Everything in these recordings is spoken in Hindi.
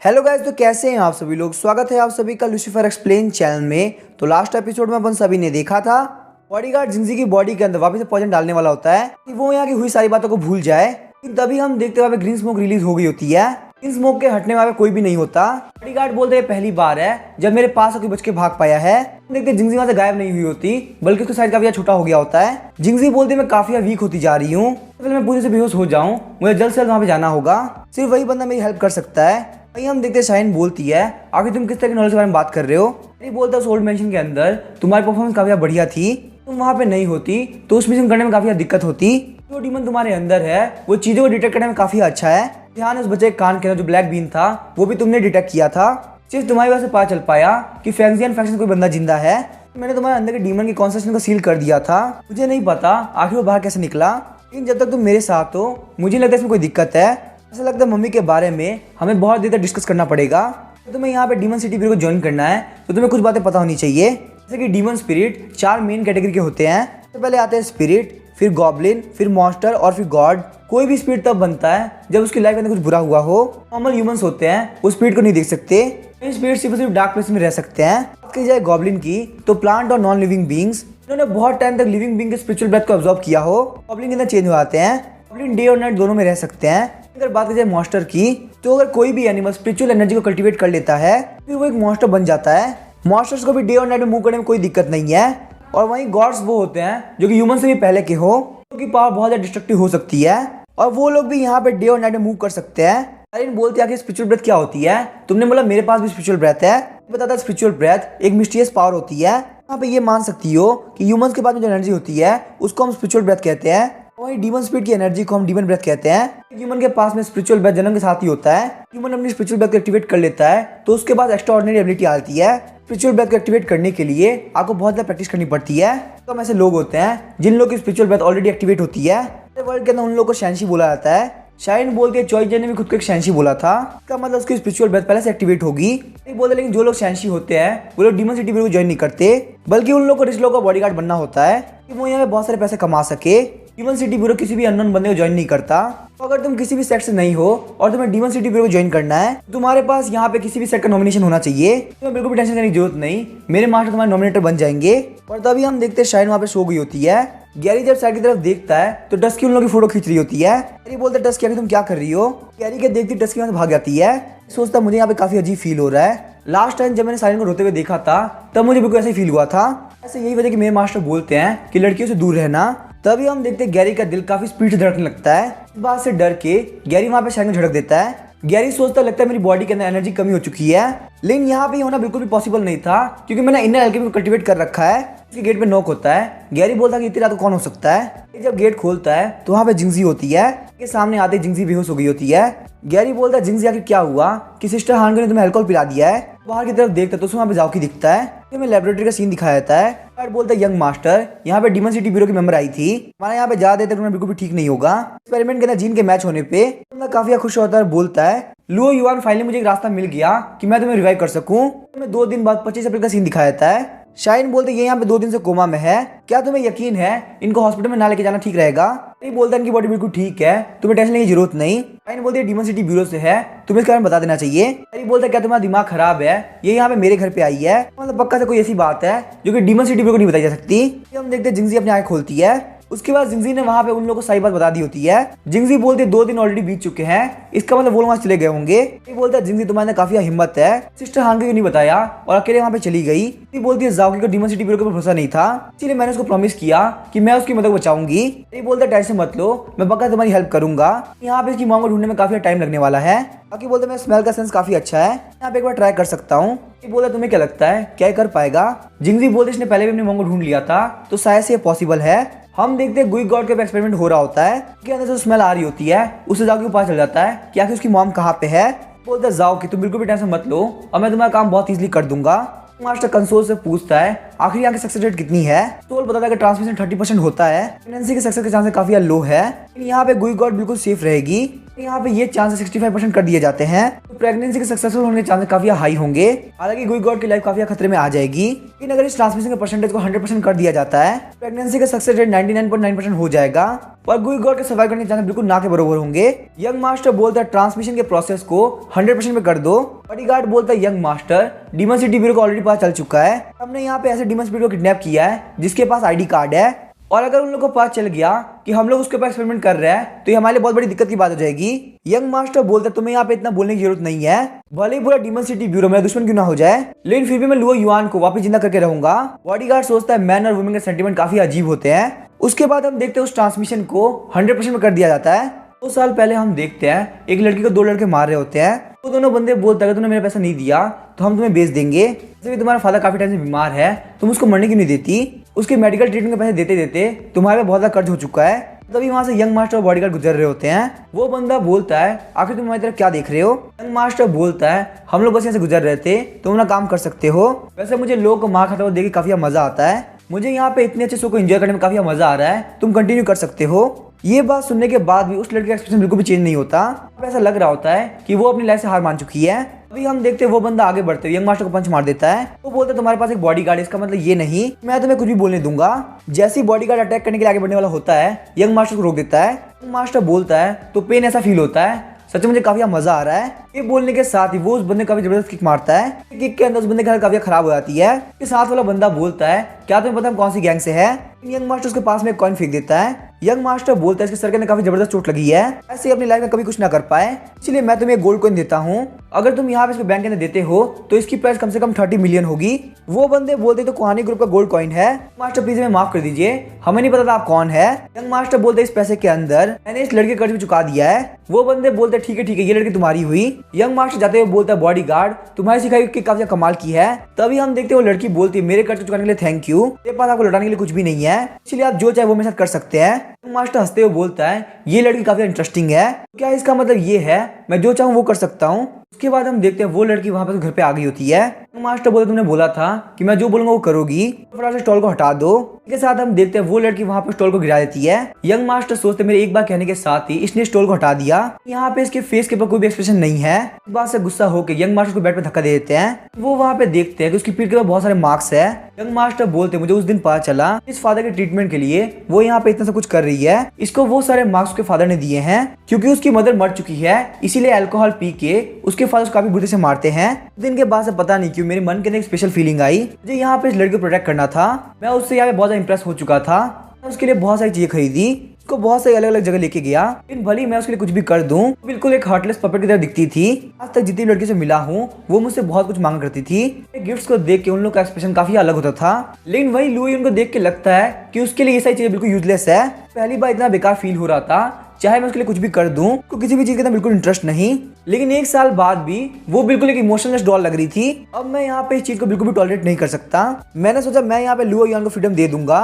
हेलो गाइस, तो कैसे हैं आप सभी लोग। स्वागत है आप सभी का लूसीफर एक्सप्लेन चैनल में। तो लास्ट एपिसोड में अपन सभी ने देखा था बॉडीगार्ड जिंजी की बॉडी के अंदर वापस से पॉइजन डालने वाला होता है कि वो यहाँ की हुई सारी बातों को भूल जाए। लेकिन तभी हम देखते हुए ग्रीन स्मोक रिलीज हो गई होती है। ग्रीन स्मोक के हटने में कोई भी नहीं होता। बॉडीगार्ड बोलते हैं पहली बार है जब मेरे पास कोई बच के भाग पाया है। देखते जिंजी वहां से गायब नहीं हुई होती, बल्कि उसका साइज काफी छोटा हो गया होता है। जिंजी बोलते मैं काफी वीक होती जा रही हूँ, मैं पूरी से बेहोश हो जाऊं, मुझे जल्द से जल्द वहां पे जाना होगा। सिर्फ वही बंदा मेरी हेल्प कर सकता है। वहीं हम देखते शाइन बोलती है आखिर तुम किस तरह की नॉलेज के बारे में बात कर रहे हो। नहीं बोलता उस ओल्ड मैंशन के अंदर तुम्हारी परफॉर्मेंस काफी बढ़िया थी, तुम वहां पे नहीं होती तो उस मिशन करने में काफी दिक्कत होती। जो डीमन तुम्हारे अंदर है वो चीजों को डिटेक्ट करने में काफी अच्छा है। ध्यान उस बच्चे के कान के अंदर जो ब्लैक बीन था वो भी तुमने डिटेक्ट किया था। सिर्फ तुम्हारी वजह से पता चल पाया कि फैंक्सियन फैक्शन कोई बंदा जिंदा है। मैंने तुम्हारे अंदर के डीमन की कॉन्सेप्शन को सील कर दिया था। मुझे नहीं पता आखिर वो बाहर कैसे निकला, लेकिन जब तक तुम मेरे साथ हो मुझे लगता है इसमें कोई दिक्कत है। ऐसा लगता है मम्मी के बारे में हमें बहुत देर तक डिस्कस करना पड़ेगा। तो तुम्हें यहाँ पे डीमन सिटी ब्यूरो को ज्वाइन करना है तो तुम्हें कुछ बातें पता होनी चाहिए। जैसे कि डीमन स्पिरिट 4 मेन कैटेगरी के होते हैं। सबसे पहले आते हैं स्पिरिट, फिर गॉब्लिन, फिर मॉन्स्टर और फिर गॉड। कोई भी स्पिरिट तब बनता है जब उसकी लाइफ में कुछ बुरा हुआ हो। नॉर्मल ह्यूमंस होते हैं वो स्पिरिट को नहीं देख सकते। स्पिरिट सिर्फ डार्क प्लेस में रह सकते हैं। बात की जाए गॉब्लिन की तो प्लांट और नॉन लिविंग बींग्स इन्होंने बहुत टाइम तक लिविंग बींग के स्पिरिचुअल ब्रेथ को ऑब्जर्व किया हो, गॉब्लिन के अंदर चेंज हो जाते हैं। गॉब्लिन डे और नाइट दोनों में रह सकते हैं। अगर बात की जाए मॉन्स्टर की तो अगर कोई भी एनिमल स्पिरिचुअल एनर्जी को कल्टीवेट कर लेता है फिर वो एक मॉन्स्टर बन जाता है। मॉन्स्टर्स को भी डे और नाइट में मूव करने में कोई दिक्कत नहीं है। और वहीं गॉड्स वो होते हैं जो कि ह्यूमन से भी पहले के हो, उनकी पावर बहुत ज्यादा डिस्ट्रक्टिव हो सकती है और वो लोग भी यहाँ पे डे और नाइट में मूव कर सकते हैं। अरिन बोलते हैं कि स्पिरिचुअल ब्रेथ क्या होती है। तुमने बोला मेरे पास भी स्पिरिचुअल ब्रेथ है। बताता स्पिरिचुअल ब्रेथ एक मिस्टीरियस पावर होती है। यहाँ पे ये मान सकती हो कि ह्यूमंस के पास में जो एनर्जी होती है उसको हम स्पिरिचुअल ब्रेथ कहते हैं। वही डीमन स्पिरिट की एनर्जी को हम डीमन ब्रेथ कहते हैं। ह्यूमन के पास में स्पिरिचुअल ब्रेथ जन्म के साथ ही होता है। ह्यूमन अपनी स्पिरिचुअल ब्रेथ को एक्टिवेट कर लेता है तो उसके पास एक्स्ट्रा ऑर्डिनरी एबिलिटी आती है। स्पिरिचुअल ब्रेथ को एक्टिवेट करने के लिए आपको बहुत ज्यादा प्रैक्टिस करनी पड़ती है। तो हम ऐसे लोग होते हैं जिन लोगों की स्पिरिचुअल ब्रेथ ऑलरेडी एक्टिवेट होती है। वर्ल्ड के अंदर उन लोगों को शैंशी बोला जाता है। शाइन बोल के चॉइस ने भी खुद को एक शैंशी बोला था। इसका मतलब उसकी स्पिरिचुअल ब्रेथ पहले से एक्टिवेट होगी। नहीं बोलते, लेकिन जो लोग शैंशी होते हैं वो लोग डीमन सिटी ब्यूरो को ज्वाइन नहीं करते, बल्कि उन लोगों को रिच लोगों का बॉडीगार्ड बनना होता है कि वो यहाँ पे बहुत सारे पैसे कमा सके। डीमन सिटी ब्यूरो किसी भी अननोन बंदे को ज्वाइन नहीं करता। तो अगर तुम किसी भी सेट से नहीं हो और तुम्हें डीमन सिटी ब्यूरो को ज्वाइन करना है तो तुम्हारे पास यहाँ पे किसी भी सेट का नॉमिनेशन होना चाहिए। तुम्हें बिल्कुल भी टेंशन करने की जरूरत नहीं, मेरे मास्टर तुम्हारे नॉमिनेटर बन जाएंगे। और तभी हम देखते हैं शाइन वहाँ पे सो गई होती है। गैरी जब साइड की तरफ देखता है तो डस्की उन लोगों की फोटो खींच रही होती है। गैरी बोलता है डस्की तुम क्या कर रही हो। गैरी के देखती डस्की वहाँ से भाग जाती है। सोचता मुझे यहाँ पे काफी अजीब फील हो रहा है। लास्ट टाइम जब मैंने साइन को रोते हुए देखा था तब मुझे बिल्कुल ऐसे ही फील हुआ था। ऐसे यही वजह कि मेरे मास्टर बोलते हैं कि लड़कियों से दूर रहना। तभी हम देखते हैं गैरी का दिल काफी स्पीड से धड़कने लगता है। इस बात से डर के गैरी वहाँ पे शाइन को झड़क देता है। गैरी सोचता लगता है मेरी बॉडी के अंदर एनर्जी कमी हो चुकी है, लेकिन यहाँ पे होना बिल्कुल भी पॉसिबल नहीं था क्योंकि मैंने इनर एल्केमी को कल्टीवेट कर रखा है। इसके गेट पे नॉक होता है। गैरी बोलता है कि इतनी रात को कौन हो सकता है। जब गेट खोलता है तो वहाँ पे जिंजी होती है। के सामने आते जिंजी बेहोश हो गई होती है। गैरी बोलता है जिंजी आखिर क्या हुआ कि सिस्टर हानगो ने तुम्हें अल्कोहल पिला दिया है। बाहर की तरफ देखता तो उसमें वहाँ पे जाओकी दिखता है। हमें लेबोरेटरी का सीन दिखाया जाता है। गार्ड बोलता है यंग मास्टर यहाँ पे डीमन सिटी ब्यूरो की मेंबर आई थी, हमारे यहाँ पे ज्यादा देर तक उन्हें बिल्कुल भी ठीक नहीं होगा। एक्सपेरिमेंट के अंदर जीन के मैच होने पे काफी खुश होता है और बोलता है लुओ युआन फाइनली मुझे एक रास्ता मिल गया कि मैं तुम्हें रिवाइव कर सकूं। तुम्हें 2 दिन बाद 25 अप्रैल का सीन दिखाया जाता है। शाइन बोलते ये यहाँ पे 2 दिन से कोमा में है, क्या तुम्हें यकीन है इनको हॉस्पिटल में ना लेके जाना ठीक रहेगा। नहीं बोलता इनकी बॉडी बिल्कुल ठीक है, तुम्हें टेंशन लेने की जरूरत नहीं। शाइन बोलती है डीमन सिटी ब्यूरो से है, तुम्हें इसके बारे में बता देना चाहिए। नहीं बोलता क्या तुम्हारा दिमाग खराब है, ये यहाँ पे मेरे घर पे आई है। मतलब पक्का से कोई ऐसी बात है जो कि डीमन सिटी ब्यूरो को नहीं बताई जा सकती। हम देखते हैं जिंजी अपनी आंखें खोलती है। उसके बाद जिंजी ने वहां पे उन लोगों को सही बात बता दी होती है। जिंजी बोलते 2 दिन ऑलरेडी बीत चुके हैं, इसका मतलब वो वहां चले गए होंगे। ये बोलता है जिंजी तुम्हारे काफी हिम्मत है, सिस्टर हानगो को नहीं बताया और अकेले वहां पे चली गई। ये बोलती है जाओकी को डीमन सिटी ब्यूरो पर भरोसा नहीं था, इसलिए मैंने उसको प्रॉमिस किया कि मैं उसकी मदद बचाऊंगी। ये बोलता है टेंशन मत लो, मैं पक्का तुम्हारी हेल्प करूंगा। यहाँ पे इसकी मॉम को ढूंढने में काफी टाइम लगने वाला है। बाकी बोलते मैं स्मेल का सेंस काफी अच्छा है, यहाँ पे एक बार ट्राई कर सकता हूँ। ये बोलता तुम्हें क्या लगता है क्या कर पाएगा। जिंजी बोलते इसने पहले भी अपनी मॉम को ढूंढ लिया था तो शायद से ये पॉसिबल है। हम देखते हैं गुई गॉड का एक्सपेरिमेंट हो रहा होता है कि अंदर से स्मेल आ रही होती है। उससे जाओकी को पता चल जाता है कि आखिर उसकी मॉम कहाँ पे है। बोलता है जाओकी तुम बिल्कुल भी टेंशन मत लो और मैं तुम्हारा काम बहुत इजीली कर दूंगा। मास्टर कंसोल से पूछता है आखिर यहाँ की सक्सेस रेट कितनी है। तो बताता है कि ट्रांसमिशन 30% होता है, प्रेगनेंसी के सक्सेस के चांसेस काफी लो है। यहाँ पे गुई गॉड बिल्कुल सेफ रहेगी। यहाँ पे ये चांसेस 65% कर दिए जाते हैं। तो प्रेगनेंसी के सक्सेसफुल होने के चांसेस काफी हाई होंगे। हालांकि गुई गॉड की लाइफ काफी खतरे में आ जाएगी, लेकिन अगर इस ट्रांसमिशन के परसेंटेज को 100% कर दिया जाता है, प्रेगनेंसी का सक्सेस रेट 99.9% हो जाएगा और गुई गॉड के सर्वाइव करने के चांसेस बिल्कुल ना के बराबर होंगे। यंग मास्टर बोलता है ट्रांसमिशन के प्रोसेस को 100% में कर दो। बॉडीगार्ड बोलता है young master demon city bureau को ऑलरेडी पता चल चुका है, हमने यहाँ पे ऐसे डीमन स्पिरिट को किडनैप किया है जिसके पास आईडी कार्ड है, और अगर उन लोगों को पता चल गया कि हम लोग उसके ऊपर एक्सपेरिमेंट कर रहे हैं तो ये हमारे लिए बहुत बड़ी दिक्कत की बात हो जाएगी। यंग मास्टर बोलता है तुम्हें यहाँ पे इतना बोलने की जरूरत नहीं है, भले ही पूरा डीमन सिटी ब्यूरो मेरा दुश्मन क्यों ना हो जाए, लेकिन फिर भी मैं लुओ युआन को वापस जिंदा करके रहूंगा। बॉडीगार्ड सोचता है मैन और वुमेन के सेंटीमेंट काफी अजीब होते हैं। उसके बाद हम देखते हैं उस ट्रांसमिशन को 100% में कर दिया जाता है। 2 साल पहले हम देखते हैं एक लड़की को 2 लड़के मार रहे होते हैं। तो दोनों बंदे बोलते हैं तुमने मेरा पैसा नहीं दिया तो हम तुम्हें बेच देंगे, जैसे भी तुम्हारा फादर काफी टाइम से बीमार है, तुम उसको मरने क्यों नहीं देती, उसके मेडिकल ट्रीटमेंट के पैसे देते देते तुम्हारे पे बहुत ज्यादा कर्ज हो चुका है। तभी वहां से यंग मास्टर और बॉडीगार्ड गुजर रहे होते हैं। वो बंदा बोलता है आखिर तुम हमारी तरफ क्या देख रहे हो। यंग मास्टर बोलता है हम लोग बस यहाँ से गुजर रहे थे, तुम अपना काम कर सकते हो। वैसे मुझे लोगों को मार खाता हुआ देख के काफी मजा आता है, मुझे यहाँ पे इतने अच्छे शो को एंजॉय करने में काफी मजा आ रहा है, तुम कंटिन्यू कर सकते हो। ये बात सुनने के बाद भी उस लड़के का एक्सप्रेशन बिल्कुल भी चेंज नहीं होता। ऐसा लग रहा होता है कि वो अपनी लाइफ से हार मान चुकी है। अभी हम देखते हैं वो बंदा आगे बढ़ते हुए यंग मास्टर को पंच मार देता है। वो बोलता है तुम्हारे पास एक बॉडीगार्ड है, इसका मतलब ये नहीं मैं तुम्हें कुछ भी बोलने दूंगा। जैसे ही बॉडीगार्ड अटैक करने के लिए आगे बढ़ने वाला होता है, यंग मास्टर को रोक देता है। यंग मास्टर बोलता है तो पेन ऐसा फील होता है, सच में मुझे काफी मजा आ रहा है। ये बोलने के साथ ही वो उस बंदे काफी जबरदस्त किक मारता है। किक के अंदर उस बंदे की हालत काफी खराब हो जाती है। के साथ वाला बंदा बोलता है क्या तुम्हें पता हम कौन सी गैंग से है। यंग मास्टर उसके पास में एक कॉइन फेंक देता है। यंग मास्टर बोलता है इसके सर के अंदर काफी जबरदस्त चोट लगी है, ऐसे ही अपनी लाइफ में कभी कुछ ना कर पाए, इसलिए मैं तुम्हें गोल्ड कॉइन देता हूँ। अगर तुम यहाँ पे इसको बैंक के अंदर देते हो तो इसकी प्राइस कम से कम 30 मिलियन होगी। वो बंदे बोलते तो कोहानी ग्रुप का गोल्ड कॉइन है। मास्टर प्लीज हमें माफ कर दीजिए, हमें नहीं पता था आप कौन है। यंग मास्टर बोलते इस पैसे के अंदर मैंने इस लड़के कर्ज भी चुका दिया है। वो बंदे बोलते ठीक है ये लड़की तुम्हारी हुई। यंग मास्टर जाते हुए बोलता है बॉडीगार्ड तुम्हारी सिखाई की काफी कमाल की है। तभी हम देखते वो लड़की बोलती है मेरे कर्ज चुकाने के लिए थैंक यू, मेरे पास आपको लौटाने के लिए कुछ भी नहीं है, इसलिए आप जो चाहे वो मेरे साथ कर सकते हैं। यंग मास्टर हंसते हुए बोलता है ये लड़की काफी इंटरेस्टिंग है, क्या इसका मतलब ये है मैं जो चाहूँ वो कर सकता हूँ। उसके बाद हम देखते हैं वो लड़की वहां पर घर पे आ गई होती है। मास्टर बोलते तुमने बोला था कि मैं जो बोलूंगा वो करोगी, फटाफट से स्टॉल को हटा दो। इसके साथ हम देखते हैं वो लड़की वहां पर स्टॉल को गिरा देती है। यंग मास्टर सोचते मेरे एक बार कहने के साथ ही इसने स्टॉल को हटा दिया। यहाँ पे इसके फेस के ऊपर कोई भी एक्सप्रेशन नहीं है। इस बात से गुस्सा होकर यंग मास्टर को बेड पे धक्का दे देते हैं। वो वहां पे देखते हैं कि उसकी पीठ के ऊपर बहुत सारे मार्क्स है। यंग मास्टर बोलते मुझे उस दिन पता चला इस फादर के ट्रीटमेंट के लिए वो यहाँ पे इतना सब कुछ कर रही है, इसको वो सारे मार्क्स के फादर ने दिए हैं क्योंकि उसकी मदर मर चुकी है, इसीलिए अल्कोहल पी के उसके फादर काफी बुरे से मारते हैं। दिन के बाद से पता नहीं क्यों मेरे मन के अंदर एक स्पेशल फीलिंग आई, मुझे यहाँ पे इस लड़के को प्रोटेक्ट करना था। मैं उससे यहाँ पे बहुत इंप्रेस हो चुका था, उसके लिए बहुत सारी चीजें खरीदी, उसको बहुत सारी अलग अलग जगह लेके गया, लेकिन भले मैं उसके लिए कुछ भी कर दूं बिल्कुल एक हार्टलेस पपेट की तरह दिखती थी। आज तक जितनी लड़की से मिला हूँ वो मुझसे बहुत कुछ मांगा करती थी। गिफ्ट्स को देख के उन लोग का एक्सप्रेशन काफी अलग होता था, लेकिन वही लुई उनको देख के लगता है कि उसके लिए ये सारी चीजें बिल्कुल यूजलेस है। पहली बार इतना बेकार फील हो रहा था, चाहे मैं उसके लिए कुछ भी कर दूं तो किसी भी चीज के अंदर बिल्कुल इंटरेस्ट नहीं, लेकिन 1 साल बाद भी वो बिल्कुल एक इमोशनलेस डॉल लग रही थी। अब मैं यहाँ पे इस चीज को बिल्कुल भी टॉलरेट नहीं कर सकता। मैंने सोचा मैं यहाँ पे लुओ यान को फ्रीडम दे दूंगा।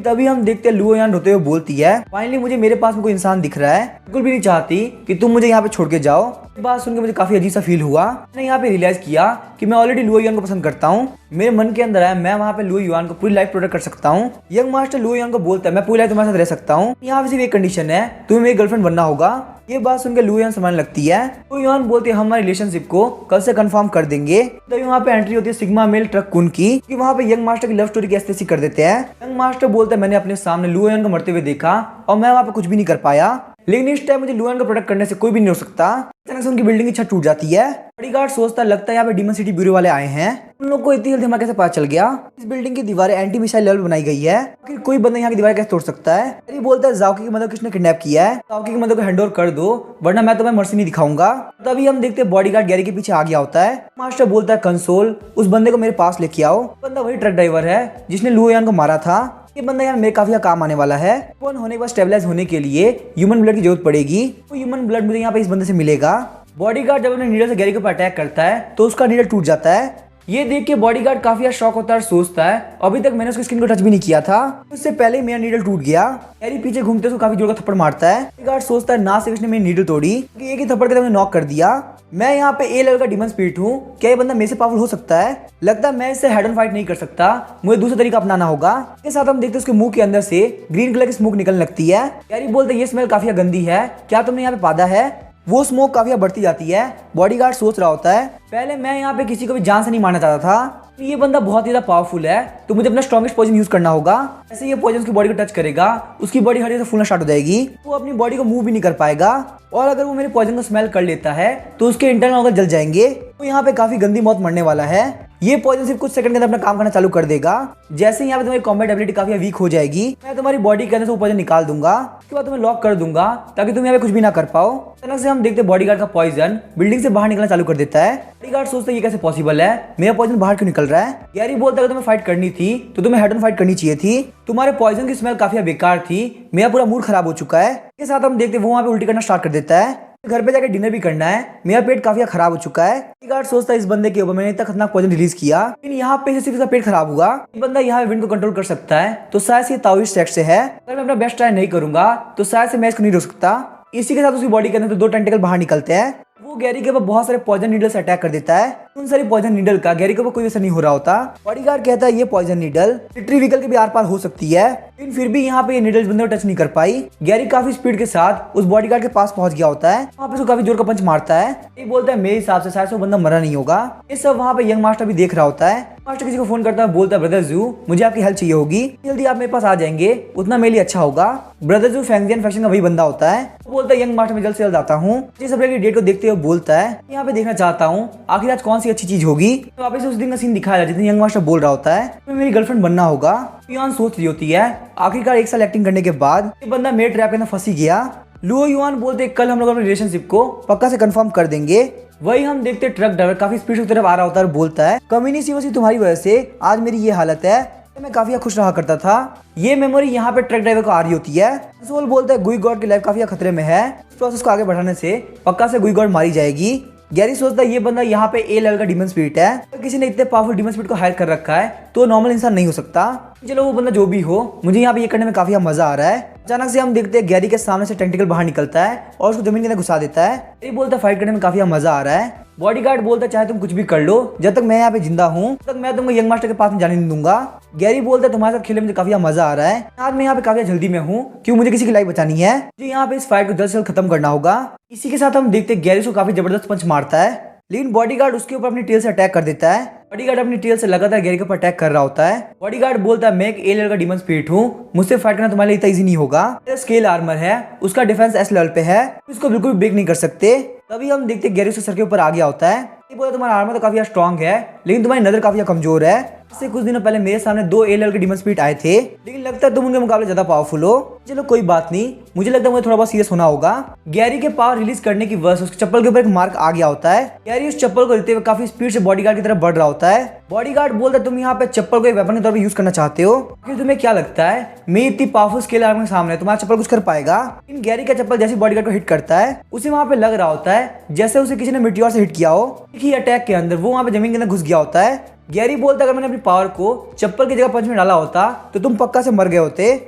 तभी हम देखते हैं लुओ यान रोते हुए बोलती है फाइनली मुझे मेरे पास में कोई इंसान दिख रहा है, बिल्कुल भी नहीं चाहती कि तुम मुझे यहाँ पे छोड़ के जाओ। बात सुनकर मुझे काफी अजीब सा फील हुआ। मैंने यहाँ पे रियलाइज किया कि मैं ऑलरेडी लुओ यान को पसंद करता हूँ। मेरे मन के अंदर है मैं वहाँ पे लुओ यान को पूरी लाइफ प्रोटेक्ट कर सकता हूँ। यंग मास्टर लुओ यान को बोलता है मैं पूरी लाइफ तुम्हारे साथ रह सकता हूँ, यहाँ पे सिर्फ एक कंडीशन है तुम्हें मेरी गर्लफ्रेंड बनना होगा। ये बात सुनकर लुओ यान समझने लगती है। लुओ यान बोलते हैं हम हमारे रिलेशनशिप को कल से कंफर्म कर देंगे। तभी वहाँ पे एंट्री होती है सिग्मा मेल ट्रक कुन की, कि वहाँ पे यंग मास्टर की लव स्टोरी की ऐसी कर देते हैं। यंग मास्टर बोलते हैं मैंने अपने सामने लुओ यान को मरते हुए देखा और मैं वहाँ पे कुछ भी नहीं कर पाया, लेकिन इस टाइम मुझे लुओ यान को प्रोटेक्ट करने से कोई भी नहीं हो सकता। अचानक से उनकी बिल्डिंग की छत टूट जाती है। बॉडीगार्ड सोचता लगता है यहाँ पे डीमन सिटी ब्यूरो वाले आए हैं। उन लोग को इतनी जल्दी हमारा कैसे पता चल गया। इस बिल्डिंग की दीवारें एंटी मिसाइल लेवल बनाई गई है, आखिर कोई बंदा यहाँ की दीवारें कैसे तोड़ सकता है। ये बोलता है जाओकी की मदद किसने किडनैप किया है, जाओकी की मदद को हैंड ओवर कर दो वरना मैं तुम्हें मर्सी नहीं दिखाऊंगा। तभी हम देखते हैं बॉडीगार्ड गैरी के पीछे आ गया होता है। मास्टर बोलता है कंसोल उस बंदे को मेरे पास लेके आओ। बंदा वही ट्रक ड्राइवर है जिसने लुओ यान को मारा था। ये बंदा यार मेरे काफी काम आने वाला है। फोन होने के बाद स्टेबलाइज होने के लिए ह्यूमन ब्लड की जरूरत पड़ेगी, तो ह्यूमन ब्लड मुझे यहाँ पे इस बंदे से मिलेगा। बॉडीगार्ड जब अपने नीडल से गैरी के ऊपर अटैक करता है तो उसका नीडल टूट जाता है। ये देख के बॉडीगार्ड काफी शॉक होता है और सोचता है अभी तक मैंने उसकी स्किन को टच भी नहीं किया था, उससे पहले मेरा नीडल टूट गया। गैरी पीछे घूमते उसको काफी जोर का थप्पड़ मारता है। बॉडीगार्ड सोचता है ना सिर्फ इसने मेरी नीडल तोड़ी, एक ही थप्पड़ के मैंने नॉक कर दिया। मैं यहाँ पे ए लेवल का डीमन स्पिरिट हूँ, क्या ये बंदा मेरे से पावरफुल हो सकता है? लगता है मैं इससे हेड ऑन फाइट नहीं कर सकता, मुझे दूसरा तरीका अपनाना होगा। इसके साथ हम देखते हैं उसके मुंह के अंदर से ग्रीन कलर की स्मोक निकलने लगती है। गैरी बोलते ये स्मेल काफी गंदी है, क्या तुमने यहाँ पे पादा है? वो स्मोक काफी बढ़ती जाती है। बॉडीगार्ड सोच रहा होता है पहले मैं यहाँ पे किसी को भी जान से नहीं मारना चाहता था, ये बंदा बहुत ही ज्यादा पावरफुल है तो मुझे अपना स्ट्रॉन्गेस्ट पॉइजन यूज करना होगा। ऐसे ये पॉइजन उसकी बॉडी को टच करेगा, उसकी बॉडी हड्डी से फूलना स्टार्ट हो जाएगी, वो अपनी बॉडी को मूव भी नहीं कर पाएगा और अगर वो मेरे पॉइजन को स्मेल कर लेता है तो उसके इंटरनल ऑर्गन जल जाएंगे। तो यहाँ पे काफी गंदी मौत मरने वाला है। ये पॉइजन सिर्फ कुछ सेकंड के अंदर अपना काम करना चालू कर देगा। जैसे ही यहाँ पे तुम्हारी कॉम्बैट एबिलिटी काफी वीक हो जाएगी, मैं तुम्हारी बॉडी के अंदर से वो पॉइजन निकाल दूंगा, उसके बाद तुम्हें लॉक कर दूंगा ताकि तुम यहाँ पे कुछ भी ना कर पाओ। अचानक से हम देखते बॉडीगार्ड का पॉइजन बिल्डिंग से बाहर निकलना चालू कर देता है। बॉडीगार्ड सोचता है ये कैसे पॉसिबल है, मेरा पॉइजन बाहर क्यों निकल रहा है। गैरी बोलता है तुम्हें फाइट करनी थी तो तुम्हें हेड ऑन फाइट करनी चाहिए थी, तुम्हारे पॉइजन की स्मेल काफी बेकार थी, मेरा पूरा मूड खराब हो चुका है। इसके साथ हम देखते वो वहाँ पे उल्टी करना स्टार्ट कर देता है। घर पे जाकर डिनर भी करना है, मेरा पेट काफी खराब हो चुका है। बॉडीगार्ड सोचता है इस बंदे के ऊपर मैंने इतना खतरनाक पॉइजन रिलीज किया, लेकिन यहाँ पे सिर्फ इसका पेट खराब हुआ। ये बंदा यहाँ विंड को कंट्रोल कर सकता है तो शायद ये ताओइस्ट सेक्ट से है। अगर मैं अपना बेस्ट ट्राई नहीं करूंगा तो शायद से मैं इसको नहीं रोक सकता। इसी के साथ उसकी बॉडी के अंदर दो टेंटिकल बाहर निकलते हैं। वो गैरी के ऊपर बहुत सारे पॉइजन नीडल से अटैक कर देता है। उन सारी पॉइजन नीडल का गैरी के ऊपर कोई असर नहीं हो रहा होता। बॉडीगार्ड कहता है ये पॉइजन नीडल मिलिट्री व्हीकल के भी आर पार हो सकती है, लेकिन फिर भी यहाँ पे ये नीडल्स बंदे को टच नहीं कर पाई। गैरी काफी स्पीड के साथ उस बॉडीगार्ड के पास पहुंच गया होता है, वहाँ पे उसको काफी जोर का पंच मारता है। ये बोलता है मेरे हिसाब से शायद वो बंदा मरा नहीं होगा। ये सब वहाँ पे यंग मास्टर भी देख रहा होता है। मास्टर किसी को फोन करता है, बोलता है ब्रदर जू मुझे आपकी हेल्प चाहिए होगी, जल्दी आप मेरे पास आ जाएंगे उतना मेरे लिए अच्छा होगा। ब्रदर जू फैंगजियन फैक्शन का वही बंदा होता है। वो बोलता है यंग मास्टर मैं जल्द से जल्द आता हूँ। ये सब डेट को देखते हुए बोलता है यहाँ पे देखना चाहता हूँ आखिर आज कौन सी अच्छी चीज होगी। तो वापस उस दिन का सीन दिखाया जितने यंग मास्टर बोल रहा होता है तो मेरी गर्लफ्रेंड बनना होगा। युआन सोच रही होती है आखिरकार 1 साल एक्टिंग करने के बाद ये बंदा मेरे ट्रैप के अंदर फंस ही गया। लुओ युआन बोलते कल हम लोग अपने रिलेशनशिप को पक्का से कंफर्म कर देंगे। वही हम देखते ट्रक ड्राइवर काफी स्पीड से तरफ आ रहा होता है और बोलता है कम्युनिटी तुम्हारी वजह से आज मेरी ये हालत है, मैं काफी खुश रहा करता था। ये मेमोरी यहाँ पे ट्रक ड्राइवर को आ रही होती है। सोल बोलता है गुई गॉड की लाइफ काफी खतरे में है, इस प्रोसेस को आगे बढ़ाने से पक्का से गुई गॉड मारी जाएगी। गैरी सोचता है ये बंदा यहाँ पे ए लेवल का डीमन स्पिरिट है, तो किसी ने इतने पावरफुल डीमन स्पिरिट को हायर कर रखा है तो नॉर्मल इंसान नहीं हो सकता। चलो वो बंदा जो भी हो, मुझे यहाँ पे ये करने में काफी मजा आ रहा है। अचानक से हम देखते हैं गैरी के सामने से टेंटिकल बाहर निकलता है और उसको जमीन के अंदर घुसा देता है। ये बोलता है फाइट करने में काफी मजा आ रहा है। बॉडीगार्ड बोलता है चाहे तुम कुछ भी कर लो, जब तक मैं यहाँ पे जिंदा हूँ तब तक मैं तुमको यंग मास्टर के पास में जाने नहीं दूंगा। गैरी बोलता है तुम्हारे साथ खेलने में काफी मजा आ रहा है, आज मैं यहाँ पे काफी जल्दी में हूँ क्यों मुझे किसी की लाइफ बचानी है, मुझे यहाँ पे इस फाइट को जल्द से जल्द खत्म करना होगा। इसी के साथ हम देखते हैं गैरी को काफी जबरदस्त पंच मारता है, लेकिन बॉडीगार्ड उसके ऊपर अपनी टेल से अटैक कर देता है। बॉडीगार्ड अपनी टेल से लगातार गैरी के ऊपर अटैक कर रहा होता है। बॉडीगार्ड बोलता है मैं एक ए लेवल का डीमन स्पिरिट हूँ, मुझसे फाइट करना तुम्हारे लिए इतना इजी नहीं होगा। मेरा स्केल आर्मर है, उसका डिफेंस एस लेवल पे है, इसको बिल्कुल भी ब्रेक नहीं कर सकते। तभी हम देखते गैरी उसके सर के ऊपर आ गया होता है। ये बोला तुम्हारा आर्मर तो काफी स्ट्रॉन्ग है लेकिन तुम्हारी नजर काफी कमजोर है। इससे कुछ दिनों पहले मेरे सामने 2 ए लेवल के डीमन स्पिरिट आए थे, लेकिन लगता है तुम उनके मुकाबले ज्यादा पावरफुल हो। चलो कोई बात नहीं, मुझे लगता है मुझे थोड़ा बहुत सीरियस होना होगा। गैरी के पावर रिलीज करने की वजह से उसके चप्पल के ऊपर एक मार्क आ गया होता है। गैरी उस चप्पल को लेते हुए काफी स्पीड से बॉडीगार्ड की तरफ बढ़ रहा होता है। बॉडीगार्ड बोलता है तुम यहाँ पे चप्पल को एक वेपन के तौर पर यूज करना चाहते हो, फिर तुम्हें क्या लगता है मैं इतनी पावरफुल स्केल आर्मर के सामने तुम्हारा चप्पल कुछ कर पाएगा। इन गैरी का चप्पल जैसे बॉडीगार्ड को हिट करता है उसे वहाँ पे लग रहा होता है जैसे उसे किसी ने मिट्योर से हिट किया हो। एक ही अटैक के अंदर वो वहाँ पे जमीन के अंदर घुस गया होता है। गैरी बोलता अगर मैंने अपनी पावर को चप्पल की जगह पंच में डाला होता तो तुम पक्का से मर गए होते।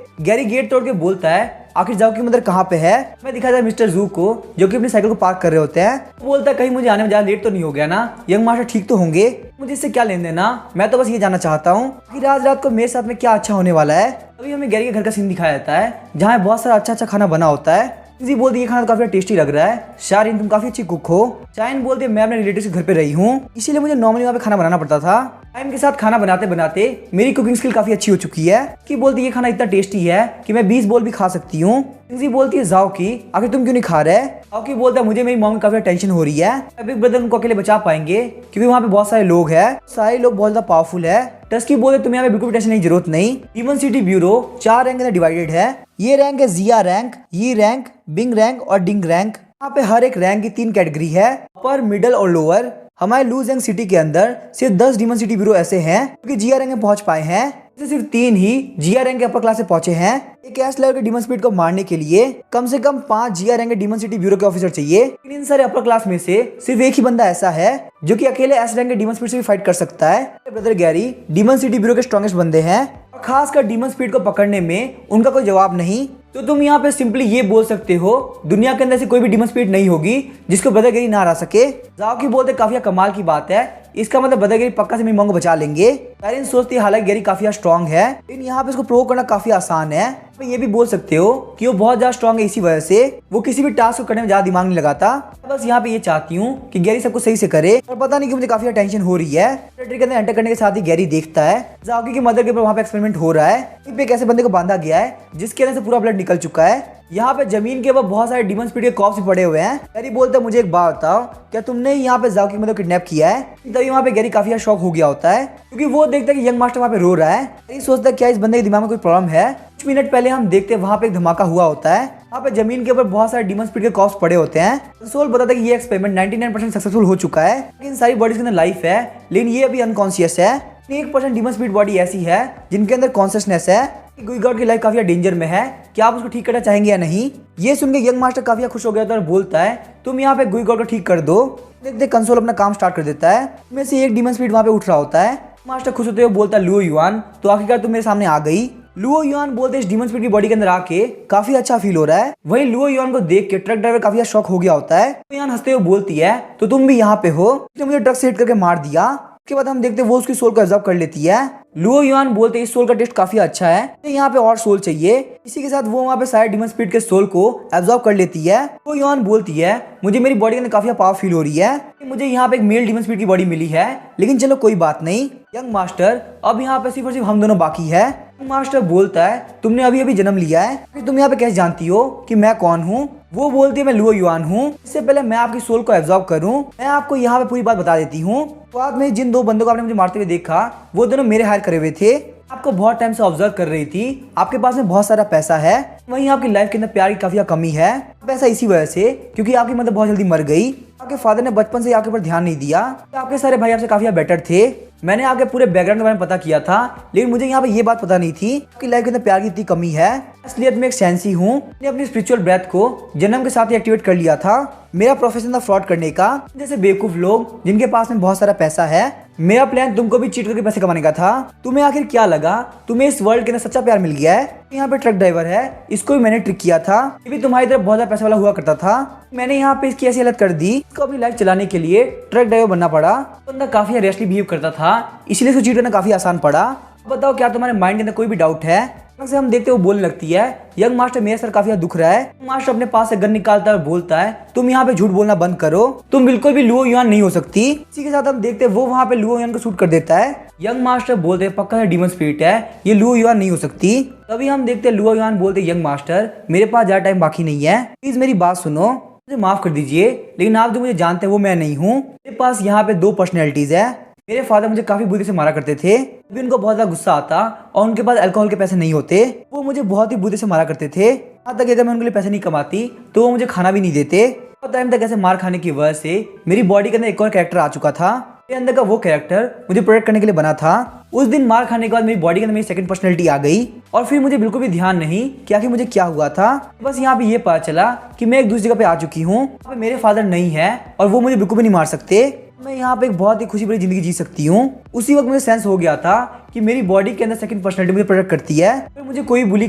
गैरी गेट तोड़ के बोलता है आखिर जाओ की मंदिर कहाँ पे है। मैं दिखाया था मिस्टर जू को जो कि अपनी साइकिल को पार्क कर रहे होते हैं। वो बोलता है कहीं मुझे आने में ज्यादा लेट तो नहीं हो गया ना, यंग मास्टर ठीक तो होंगे, मुझे इससे क्या लेन देना, मैं तो बस ये जानना चाहता हूँ कि आज रात को मेरे साथ में क्या अच्छा होने वाला है। अभी हमें गैरी के घर का सीन दिखाया जाता है जहाँ बहुत सारा अच्छा खाना बना होता है। जी बोलती ये खाना तो काफी टेस्टी लग रहा है, शारीन तुम काफी अच्छी कुक हो। चाइन बोलती है मैं अपने रिलेटिव के घर पे रही हूँ इसीलिए मुझे नॉर्मली वहाँ पे खाना बनाना पड़ता था। टाइम के साथ खाना बनाते बनाते मेरी कुकिंग स्किल काफी अच्छी हो चुकी है। कि बोलती ये खाना इतना टेस्टी है कि मैं 20 बोल भी खा सकती हूँ। जी बोलती है जाओ की आखिर तुम क्यों नहीं खा रहे। जाओ की बोलता है मुझे मेरी मॉम की काफी टेंशन हो रही है, बिग ब्रदर उनको अकेले बचा पाएंगे क्योंकि वहाँ पे बहुत सारे लोग हैं, सारे लोग बहुत ज्यादा पावरफुल है। टस्की बोलते तुम्हें यहाँ पे बिल्कुल टेंशन की जरूरत नहीं। डीमन सिटी ब्यूरो 4 रैंक में डिवाइडेड है। ये रैंक है जिया रैंक, यी रैंक, बिंग रैंक और डिंग रैंक। यहाँ पे हर एक रैंक की 3 कैटेगरी है, अपर, मिडल और लोअर। हमारे लूजेंग सिटी के अंदर सिर्फ 10 डीमन सिटी ब्यूरो ऐसे हैं क्योंकि जिया रैंक में पहुंच पाए हैं, सिर्फ 3 ही जिया रैंक के अपर क्लास से पहुंचे हैं। एक एस लेवल के डीमन स्पिरिट को मारने के लिए कम से कम 5 जिया रैंक के डीमन सिटी ब्यूरो के ऑफिसर चाहिए। इन सारे अपर क्लास में से सिर्फ एक ही बंदा ऐसा है जो कि अकेले एस रैंक के डीमन स्पिरिट से भी फाइट कर सकता है। Brother Gary demon city bureau के स्ट्रॉन्गेस्ट बंदे हैं, खासकर डीमन स्पिरिट को पकड़ने में उनका कोई जवाब नहीं। तो तुम यहाँ पे सिंपली ये बोल सकते हो दुनिया के अंदर से कोई भी डीमन स्पिरिट नहीं होगी जिसको ब्रदर गैरी ना हरा सके। जाओ की बोलते काफी कमाल की बात है, इसका मतलब ब्रदर गैरी पक्का से मेरी मॉम को बचा लेंगे। पेरेंट्स सोचते हैं हालांकि गैरी काफी स्ट्रॉन्ग है, लेकिन यहाँ पे इसको प्रोवोक करना काफी आसान है। तो ये भी बोल सकते हो कि वो बहुत ज्यादा स्ट्रॉन्ग है, इसी वजह से वो किसी भी टास्क को करने में ज्यादा दिमाग नहीं लगाता। बस यहाँ पे ये चाहती हूँ कि गैरी सबको सही से करे, और पता नहीं कि मुझे काफी टेंशन हो रही है। के अंदर एंटर करने के साथ ही गैरी देखता है जाओकी की मदर के ऊपर वहाँ पे एक्सपेरिमेंट हो रहा है। पे एक ऐसे बंदे को बांधा गया है जिसके अंदर से पूरा ब्लड निकल चुका है। यहाँ पे जमीन के ऊपर बहुत सारे डीमन स्पीड के कॉप्स भी पड़े हुए हैं। गैरी बोलता है मुझे एक बात बताओ, क्या तुमने यहाँ पे जाओकी की मदर किडनैप किया है? तभी वहाँ पे गैरी काफी शॉक हो गया होता है, क्योंकि वो देखता है कि यंग मास्टर वहाँ पे रो रहा है। गैरी सोचता है क्या इस बंदे के दिमाग में कोई प्रॉब्लम है। कुछ मिनट पहले हम देखते हैं वहाँ पे एक धमाका हुआ होता है। वहाँ पे जमीन के ऊपर बहुत सारे डीमन स्पीड के कॉप्स पड़े होते हैं। कंसोल बताता है कि ये एक्सपेरिमेंट 99% सक्सेसफुल हो चुका है, लेकिन सारी बॉडीज के अंदर लाइफ है, लेकिन ये अभी अनकॉन्शियस है। 1% डीमन स्पीड बॉडी ऐसी है जिनके अंदर कॉन्शियसनेस है। गुई गॉड की लाइफ काफी डेंजर में है, क्या आप उसको ठीक करना चाहेंगे या नहीं? ये सुन के यंग मास्टर काफी खुश हो गया था और बोलता है तुम यहाँ पे गुई गॉड को ठीक कर दो। देखते कंसोल अपना काम स्टार्ट कर देता है। में से एक डीमन स्पीड वहाँ पे उठ रहा होता है। मास्टर खुश होते हुए बोलता है लुओ युआन, तो आखिरकार तुम मेरे सामने आ गई। लुओ युआन बोलते इस डीमन स्पीड की बॉडी के अंदर आके काफी अच्छा फील हो रहा है। वहीं लुओ युआन को देख के ट्रक ड्राइवर काफी शॉक हो गया होता है। युआन हंसते हुए बोलती है तो तुम भी यहाँ पे हो, उसने मुझे ट्रक से हिट करके मार दिया। उसके बाद हम देखते हैं वो उसकी सोल को एब्जॉर्ब कर लेती है। लुओ युआन बोलते इस सोल का टेस्ट काफी अच्छा है, यहाँ पे और सोल चाहिए। इसी के साथ वो वहाँ पे सारे डीमन स्पीड के सोल को एब्जॉर्ब कर लेती है। लुओ युआन बोलती है मुझे मेरी बॉडी के अंदर काफी पावर फील हो रही है, मुझे यहाँ पे एक मेल डीमन स्पीड की बॉडी मिली है, लेकिन चलो कोई बात नहीं। यंग मास्टर अब यहाँ पे सिर्फ और सिर्फ हम दोनों बाकी है। मास्टर बोलता है तुमने अभी अभी जन्म लिया है, फिर तुम यहाँ पे कैसे जानती हो कि मैं कौन हूँ? वो बोलती है मैं लुओ युआन हूँ। इससे पहले मैं आपकी सोल को एब्जॉर्ब करूँ, मैं आपको यहाँ पे पूरी बात बता देती हूँ। बाद में जिन दो बंदों को आपने मुझे मारते हुए देखा वो दोनों मेरे हायर करे हुए थे। आपको बहुत टाइम से ऑब्जर्व कर रही थी, आपके पास में बहुत सारा पैसा है, वहीं आपकी लाइफ के अंदर प्यार की काफी कमी है। पैसा इसी वजह से क्योंकि आपकी मदर बहुत जल्दी मर गई। आपके फादर ने बचपन से आपके ऊपर ध्यान नहीं दिया। आपके सारे भाई आपसे काफी बेटर थे। मैंने आपके पूरे बैकग्राउंड के बारे में पता किया था, लेकिन मुझे यहाँ पे ये बात पता नहीं थी कि लाइफ के अंदर प्यार की इतनी कमी है। असलियत में एक सेंसी हूँ। मैंने अपनी स्पिरिचुअल ब्रेथ को जन्म के साथ ही एक्टिवेट कर लिया था। मेरा प्रोफेशन था फ्रॉड करने का, जैसे बेवकूफ लोग जिनके पास में बहुत सारा पैसा है। मेरा प्लान तुमको भी चीट करके पैसे कमाने का था। तुम्हें आखिर क्या लगा तुम्हें इस वर्ल्ड के अंदर सच्चा प्यार मिल गया है? यहाँ पे ट्रक ड्राइवर है, इसको भी मैंने ट्रिक किया था। ये भी तुम्हारी तरफ बहुत ज्यादा पैसा वाला हुआ करता था। मैंने यहाँ पे इसकी ऐसी हालत कर दी, इसको अपनी लाइफ चलाने के लिए ट्रक ड्राइवर बनना पड़ा। बंदा काफी रेस्टली बिहेव करता था, इसलिए इसको चीट करना काफी आसान पड़ा। बताओ क्या तुम्हारे माइंड के अंदर कोई भी डाउट है? से हम देखते वो बोलने लगती है यंग मास्टर मेरे सर काफी दुख रहा है। मास्टर अपने पास से गन निकालता है और बोलता है तुम यहाँ पे झूठ बोलना बंद करो, तुम बिल्कुल भी लुओ युआन नहीं हो सकती। इसी के साथ हम देखते वो वहाँ पे लुओ युआन को शूट कर देता है। यंग मास्टर बोलते हैं पक्का है डीमन स्पिरिट है, ये लुओ युआन नहीं हो सकती। तभी हम देखते लुओ युआन बोलते यंग मास्टर मेरे पास ज्यादा टाइम बाकी नहीं है, प्लीज मेरी बात सुनो, मुझे माफ कर दीजिए, लेकिन आप जो मुझे जानते हैं वो मैं नहीं हूँ। मेरे पास यहाँ पे दो पर्सनैलिटीज है। मेरे फादर मुझे काफी बुद्धि से मारा करते थे, भी उनको बहुत ज्यादा गुस्सा आता और उनके पास अल्कोहल के पैसे नहीं होते, वो मुझे बहुत ही बुद्धि से मारा करते थे। यहाँ तक अगर मैं उनके लिए पैसे नहीं कमाती तो वो मुझे खाना भी नहीं देते। बहुत टाइम तक ऐसे मार खाने की वजह से मेरी बॉडी के अंदर एक और कैरेक्टर आ चुका था। मेरे अंदर का वो कैरेक्टर मुझे प्रोटेक्ट करने के लिए बना था। उस दिन मार खाने के बाद मेरी बॉडी के अंदर मेरी सेकंड पर्सनैलिटी आ गई और फिर मुझे बिल्कुल भी ध्यान नहीं कि आखिर मुझे क्या हुआ था। बस यहाँ पे ये पता चला कि मैं एक दूसरी जगह पे आ चुकी हूँ, यहाँ पे मेरे फादर नहीं है और वो मुझे बिल्कुल भी नहीं मार सकते। मैं यहाँ पे एक बहुत ही खुशी भरी जिंदगी जी सकती हूँ। उसी वक्त मुझे सेंस हो गया था कि मेरी बॉडी के अंदर सेकंड पर्सनैलिटी मुझे प्रोटेक्ट करती है। अगर मुझे कोई बुली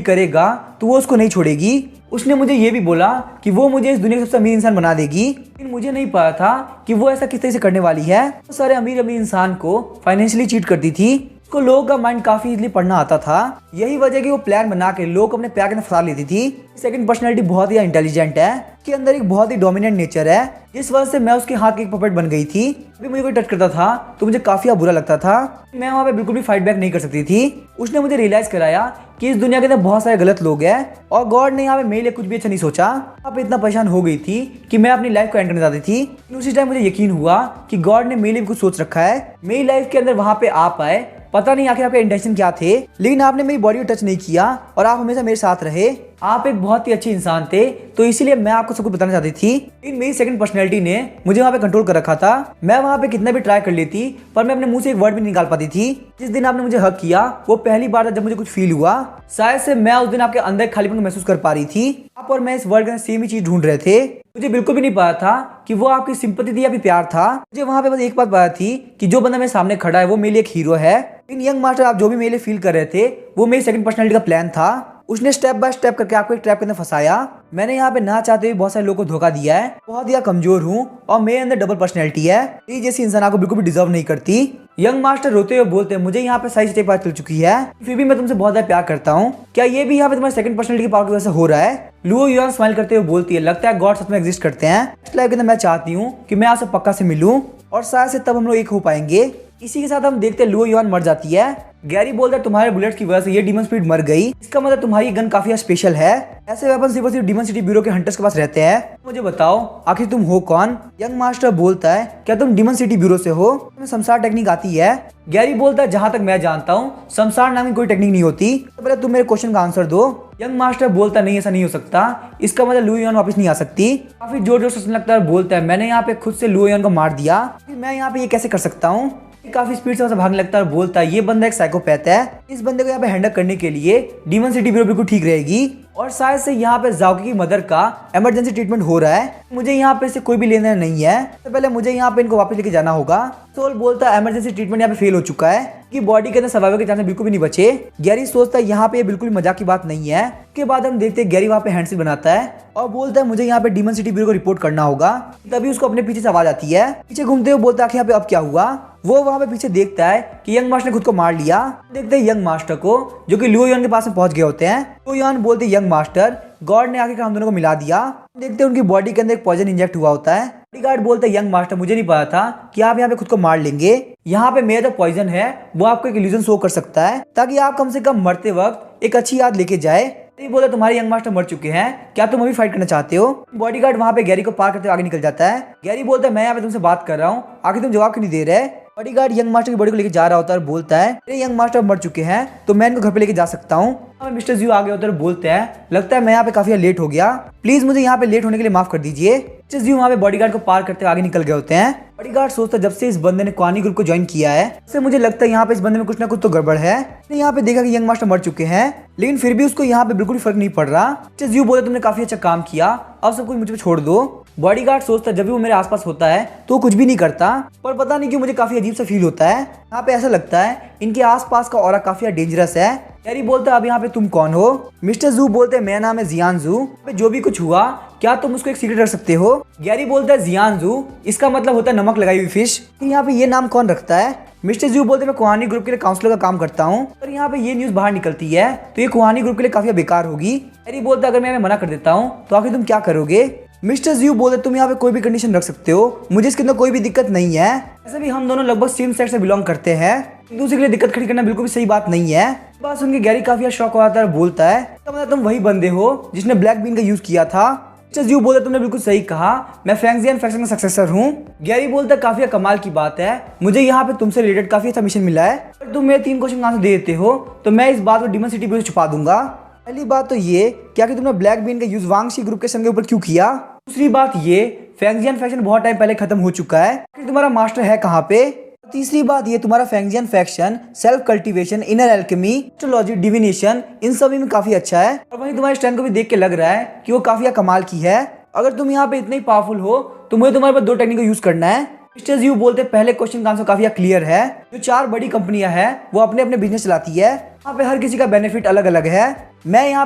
करेगा तो वो उसको नहीं छोड़ेगी। उसने मुझे ये भी बोला कि वो मुझे इस दुनिया का सबसे अमीर इंसान बना देगी, लेकिन मुझे नहीं पता था कि वो ऐसा किस तरह से करने वाली है। तो सारे अमीर अमीर इंसान को फाइनेंशियली चीट करती थी। उसको लोगों का माइंड काफी इजीली पढ़ना आता था। यही वजह कि वो प्लान बना के लोग अपने प्यार के अंदर फंसा लेती थी। सेकंड पर्सनैलिटी बहुत ही इंटेलिजेंट है, उसके अंदर एक बहुत ही डोमिनेंट नेचर है, जिस वजह से मैं उसके हाथ की एक पपेट बन गई थी। अभी मुझे कोई टच करता था तो मुझे काफी बुरा लगता था। मैं वहाँ पे बिल्कुल भी फाइट बैक नहीं कर सकती थी। उसने मुझे रियलाइज कराया कि इस दुनिया के अंदर बहुत सारे गलत लोग हैं और गॉड ने यहाँ पे मेरे लिए कुछ भी अच्छा नहीं सोचा। अब इतना परेशान हो गई थी कि मैं अपनी लाइफ को एंड करना चाहती थी। उसी टाइम मुझे यकीन हुआ कि गॉड ने मेरे लिए कुछ सोच रखा है, मेरी लाइफ के अंदर वहाँ पे आ पाए। पता नहीं आखिर आपके इंटेंशन क्या थे, लेकिन आपने मेरी बॉडी को टच नहीं किया और आप हमेशा मेरे साथ रहे। आप एक बहुत ही अच्छे इंसान थे, तो इसीलिए मैं आपको सब कुछ बताना चाहती थी। लेकिन मेरी सेकंड पर्सनैलिटी ने मुझे वहाँ पे कंट्रोल कर रखा था। मैं वहाँ पे कितना भी ट्राई कर लेती पर मैं अपने मुंह से एक वर्ड भी नहीं निकाल पाती थी। जिस दिन आपने मुझे हक किया वो पहली बार था जब मुझे कुछ फील हुआ। शायद से मैं उस दिन आपके अंदर खालीपन महसूस कर पा रही थी। आप और मैं इस वर्ल्ड के अंदर सेम ही चीज ढूंढ रहे थे। मुझे बिल्कुल भी नहीं पता था कि वो आपकी सिंपैथी थी या फिर प्यार था। मुझे वहाँ पे बस एक बात पता थी कि जो बंदा मेरे सामने खड़ा है वो मेरे लिए एक हीरो है। लेकिन यंग मास्टर आप जो भी मेरे लिए फील कर रहे थे वो मेरी सेकंड पर्सनैलिटी का प्लान था। उसने स्टेप बाय स्टेप करके आपको एक ट्रैप के अंदर फंसाया। मैंने यहाँ पे ना चाहते हुए बहुत सारे लोगों को धोखा दिया है, बहुत ही कमजोर हूँ और मेरे अंदर डबल पर्सनैलिटी है। ये जैसी इंसान आपको बिल्कुल भी डिजर्व नहीं करती। यंग मास्टर रोते हुए बोलते हैं मुझे यहाँ पे सारी चीजें पता चल चुकी है, फिर भी मैं तुमसे बहुत ज्यादा प्यार करता हूँ। क्या ये भी यहाँ पे तुम्हारे सेकंड पर्सनैलिटी की पावर की वजह से हो रहा है? लुओ युआन स्माइल करते हुए बोलती है लगता है गॉड सच में एग्जिस्ट करते हैं। नेक्स्ट लाइफ के अंदर मैं चाहती हूँ कि मैं आपसे पक्का से मिलूं और शायद से तब हम लोग एक हो पाएंगे। इसी के साथ हम देखते हैं लुओ युआन मर जाती है। गैरी बोलता है तुम्हारे बुलेट्स की वजह से ये डीमन स्पीड मर गई, इसका मतलब तुम्हारी गन काफी स्पेशल है। ऐसे वेपन सिर्फ और सिर्फ डीमन सिटी ब्यूरो के हंटर्स के पास रहते हैं। मुझे बताओ आखिर तुम हो कौन? यंग मास्टर बोलता है क्या तुम डीमन सिटी ब्यूरो से हो? तुम्हें शमशार टेक्निक आती है? गैरी बोलता है जहां तक मैं जानता हूँ शमशार नाम की कोई टेक्निक नहीं होती। तो पहले तुम मेरे क्वेश्चन का आंसर दो। यंग मास्टर बोलता नहीं ऐसा नहीं हो सकता, इसका मतलब लुओ युआन वापस नहीं आ सकती। काफी जोर जोर से हंसने लगता है और बोलता है मैंने यहाँ पे खुद से लुओ युआन को मार दिया, फिर मैं यहाँ पे ये कैसे कर सकता हूँ? काफी स्पीड से भागने लगता है और बोलता है ये बंदा एक साइकोपैथ है, इस बंदे को यहाँ पे हैंडल करने के लिए डीमन सिटी ब्यूरो बिल्कुल ठीक रहेगी। और शायद से यहाँ पे जाओकी की मदर का इमरजेंसी ट्रीटमेंट हो रहा है, मुझे यहाँ पे से कोई भी लेना नहीं है, तो पहले मुझे यहाँ पे इनको वापस लेके जाना होगा। सोल बोलता है इमरजेंसी ट्रीटमेंट यहाँ पे फेल हो चुका है कि बॉडी के अंदर सर्वाइवल के चांसेस बिल्कुल भी नहीं बचे। गैरी सोचता है यहाँ पे बिल्कुल मजाक की बात नहीं है। उसके बाद हम देखते हैं गैरी वहाँ पे हैंडसिल बनाता है और बोलता है मुझे यहाँ पे डीमन सिटी ब्यूरो को रिपोर्ट करना होगा। तभी उसको अपने पीछे से आवाज आती है, पीछे घूमते हुए बोलता है यहाँ पे अब क्या हुआ? वो वहाँ पे पीछे देखता है कि यंग मास्टर ने खुद को मार लिया। देखते हैं यंग मास्टर को जो कि लुओ युआन के पास में पहुंच गए होते हैं। लुओ युआन बोलते यंग मास्टर गॉड ने आखिर हम दोनों को मिला दिया। देखते हैं उनकी बॉडी के अंदर एक पॉइजन इंजेक्ट हुआ होता है। बॉडीगार्ड बोलते हैं यंग मास्टर मुझे नहीं पता था कि आप यहाँ पे खुद को मार लेंगे, यहाँ पे मेरा जो पॉइजन है वो आपको एक इल्यूजन शो कर सकता है ताकि आप कम से कम मरते वक्त एक अच्छी याद लेके जाए। गैरी बोला तुम्हारे यंग मास्टर मर चुके हैं, क्या तुम अभी फाइट करना चाहते हो? बॉडीगार्ड वहाँ पे गैरी को पार करते हुए आगे निकल जाता है। गैरी बोलता है मैं यहाँ पे तुमसे बात कर रहा हूँ, आखिर तुम जवाब क्यों नहीं दे रहे? बॉडीगार्ड यंग मास्टर की बॉडी को लेके जा रहा होता है और बोलता है मेरे यंग मास्टर मर चुके हैं तो मैं इनको घर पे लेके जा सकता हूँ। मिस्टर ज़्यू आगे होते और बोलते हैं लगता है मैं यहाँ पे काफी लेट हो गया, प्लीज मुझे यहाँ पे लेट होने के लिए माफ कर दीजिए। मिस्टर ज़्यू वहाँ पे बॉडीगार्ड को पार करते हुए आगे निकल गए होते हैं। बॉडीगार्ड सोचता है जब से इस बंदे ने कुआनी ग्रुप को ज्वाइन किया है उससे मुझे लगता है यहाँ पे इस बंदे में कुछ ना कुछ तो गड़बड़ है। उसने यहाँ पे देखा कि यंग मास्टर मर चुके हैं लेकिन फिर भी उसको यहाँ पे बिल्कुल फर्क नहीं पड़ रहा। मिस्टर ज़्यू बोले तुमने काफी अच्छा काम किया, अब सब कुछ मुझे पे छोड़ दो। बॉडीगार्ड सोचता है जब भी वो मेरे आसपास होता है तो वो कुछ भी नहीं करता, पर पता नहीं क्यों मुझे काफी अजीब सा फील होता है। यहाँ पे ऐसा लगता है इनके आसपास का ऑरा काफी डेंजरस है। गैरी बोलता है अब यहाँ पे तुम कौन हो? मिस्टर ज़ू बोलते हैं मेरा नाम है जियान ज़ू, जो भी कुछ हुआ क्या तुम उसको एक सीक्रेट रख सकते हो? गैरी बोलता है जियान ज़ू इसका मतलब होता है नमक लगाई हुई फिश, यहाँ पे ये नाम कौन रखता है? मिस्टर ज़ू बोलते हैं मैं कुहानी ग्रुप के लिए काउंसलर का काम करता हूँ, पर यहाँ पे ये न्यूज बाहर निकलती है तो ये कुहानी ग्रुप के लिए काफी बेकार होगी। गैरी बोलता है अगर मैं मना कर देता हूँ तो आखिर तुम क्या करोगे? मिस्टर ज़्यू बोलते तुम यहाँ पे कोई भी कंडीशन रख सकते हो, मुझे इसके अंदर कोई भी दिक्कत नहीं है। ऐसे भी हम दोनों लगभग सेम सेक्स से बिलोंग करते हैं, एक दूसरे के लिए दिक्कत खड़ी करना बिल्कुल भी सही बात नहीं है। बात सुन के गैरी काफी शॉक हो जाता है और बोलता है तो मतलब तुम वही बंदे हो जिसने ब्लैक बीन का यूज किया था। मिस्टर ज़्यू बोलते तुमने बिल्कुल सही कहा, मैं फैंगजियन फैक्शन का सक्सेसर हूँ। गैरी बोलता है काफी कमाल की बात है, मुझे यहाँ पे तुमसे रिलेटेड काफी अच्छा मिशन मिला है, पर तुम मेरे 3 क्वेश्चन का आंसर दे देते हो तो मैं इस बात को डीमन सिटी ब्यूरो से छुपा दूंगा। पहली बात तो ये क्या कि तुमने ब्लैक बीन का यूज वांगशी ग्रुप के सन के ऊपर क्यों किया? दूसरी बात ये फैंगजियन फैक्शन बहुत टाइम पहले खत्म हो चुका है, तुम्हारा मास्टर है कहाँ पे? तीसरी बात ये तुम्हारा फैंगजियन faction self cultivation, inner alchemy, astrology, divination इन सभी में काफी अच्छा है और वहीं तुम्हारे स्ट्रेंथ को भी देख के लग रहा है कि वो काफी कमाल की है। अगर तुम यहाँ पे इतने ही पावरफुल हो तो मुझे तुम्हारे पास 2 टेक्निक का यूज करना है। मिस्टर ज़्यू बोलते पहले क्वेश्चन का आंसर काफी क्लियर है, जो 4 बड़ी कंपनियां हैं वो अपने अपने बिजनेस चलाती है, यहाँ पे हर किसी का बेनिफिट अलग अलग है। मैं यहाँ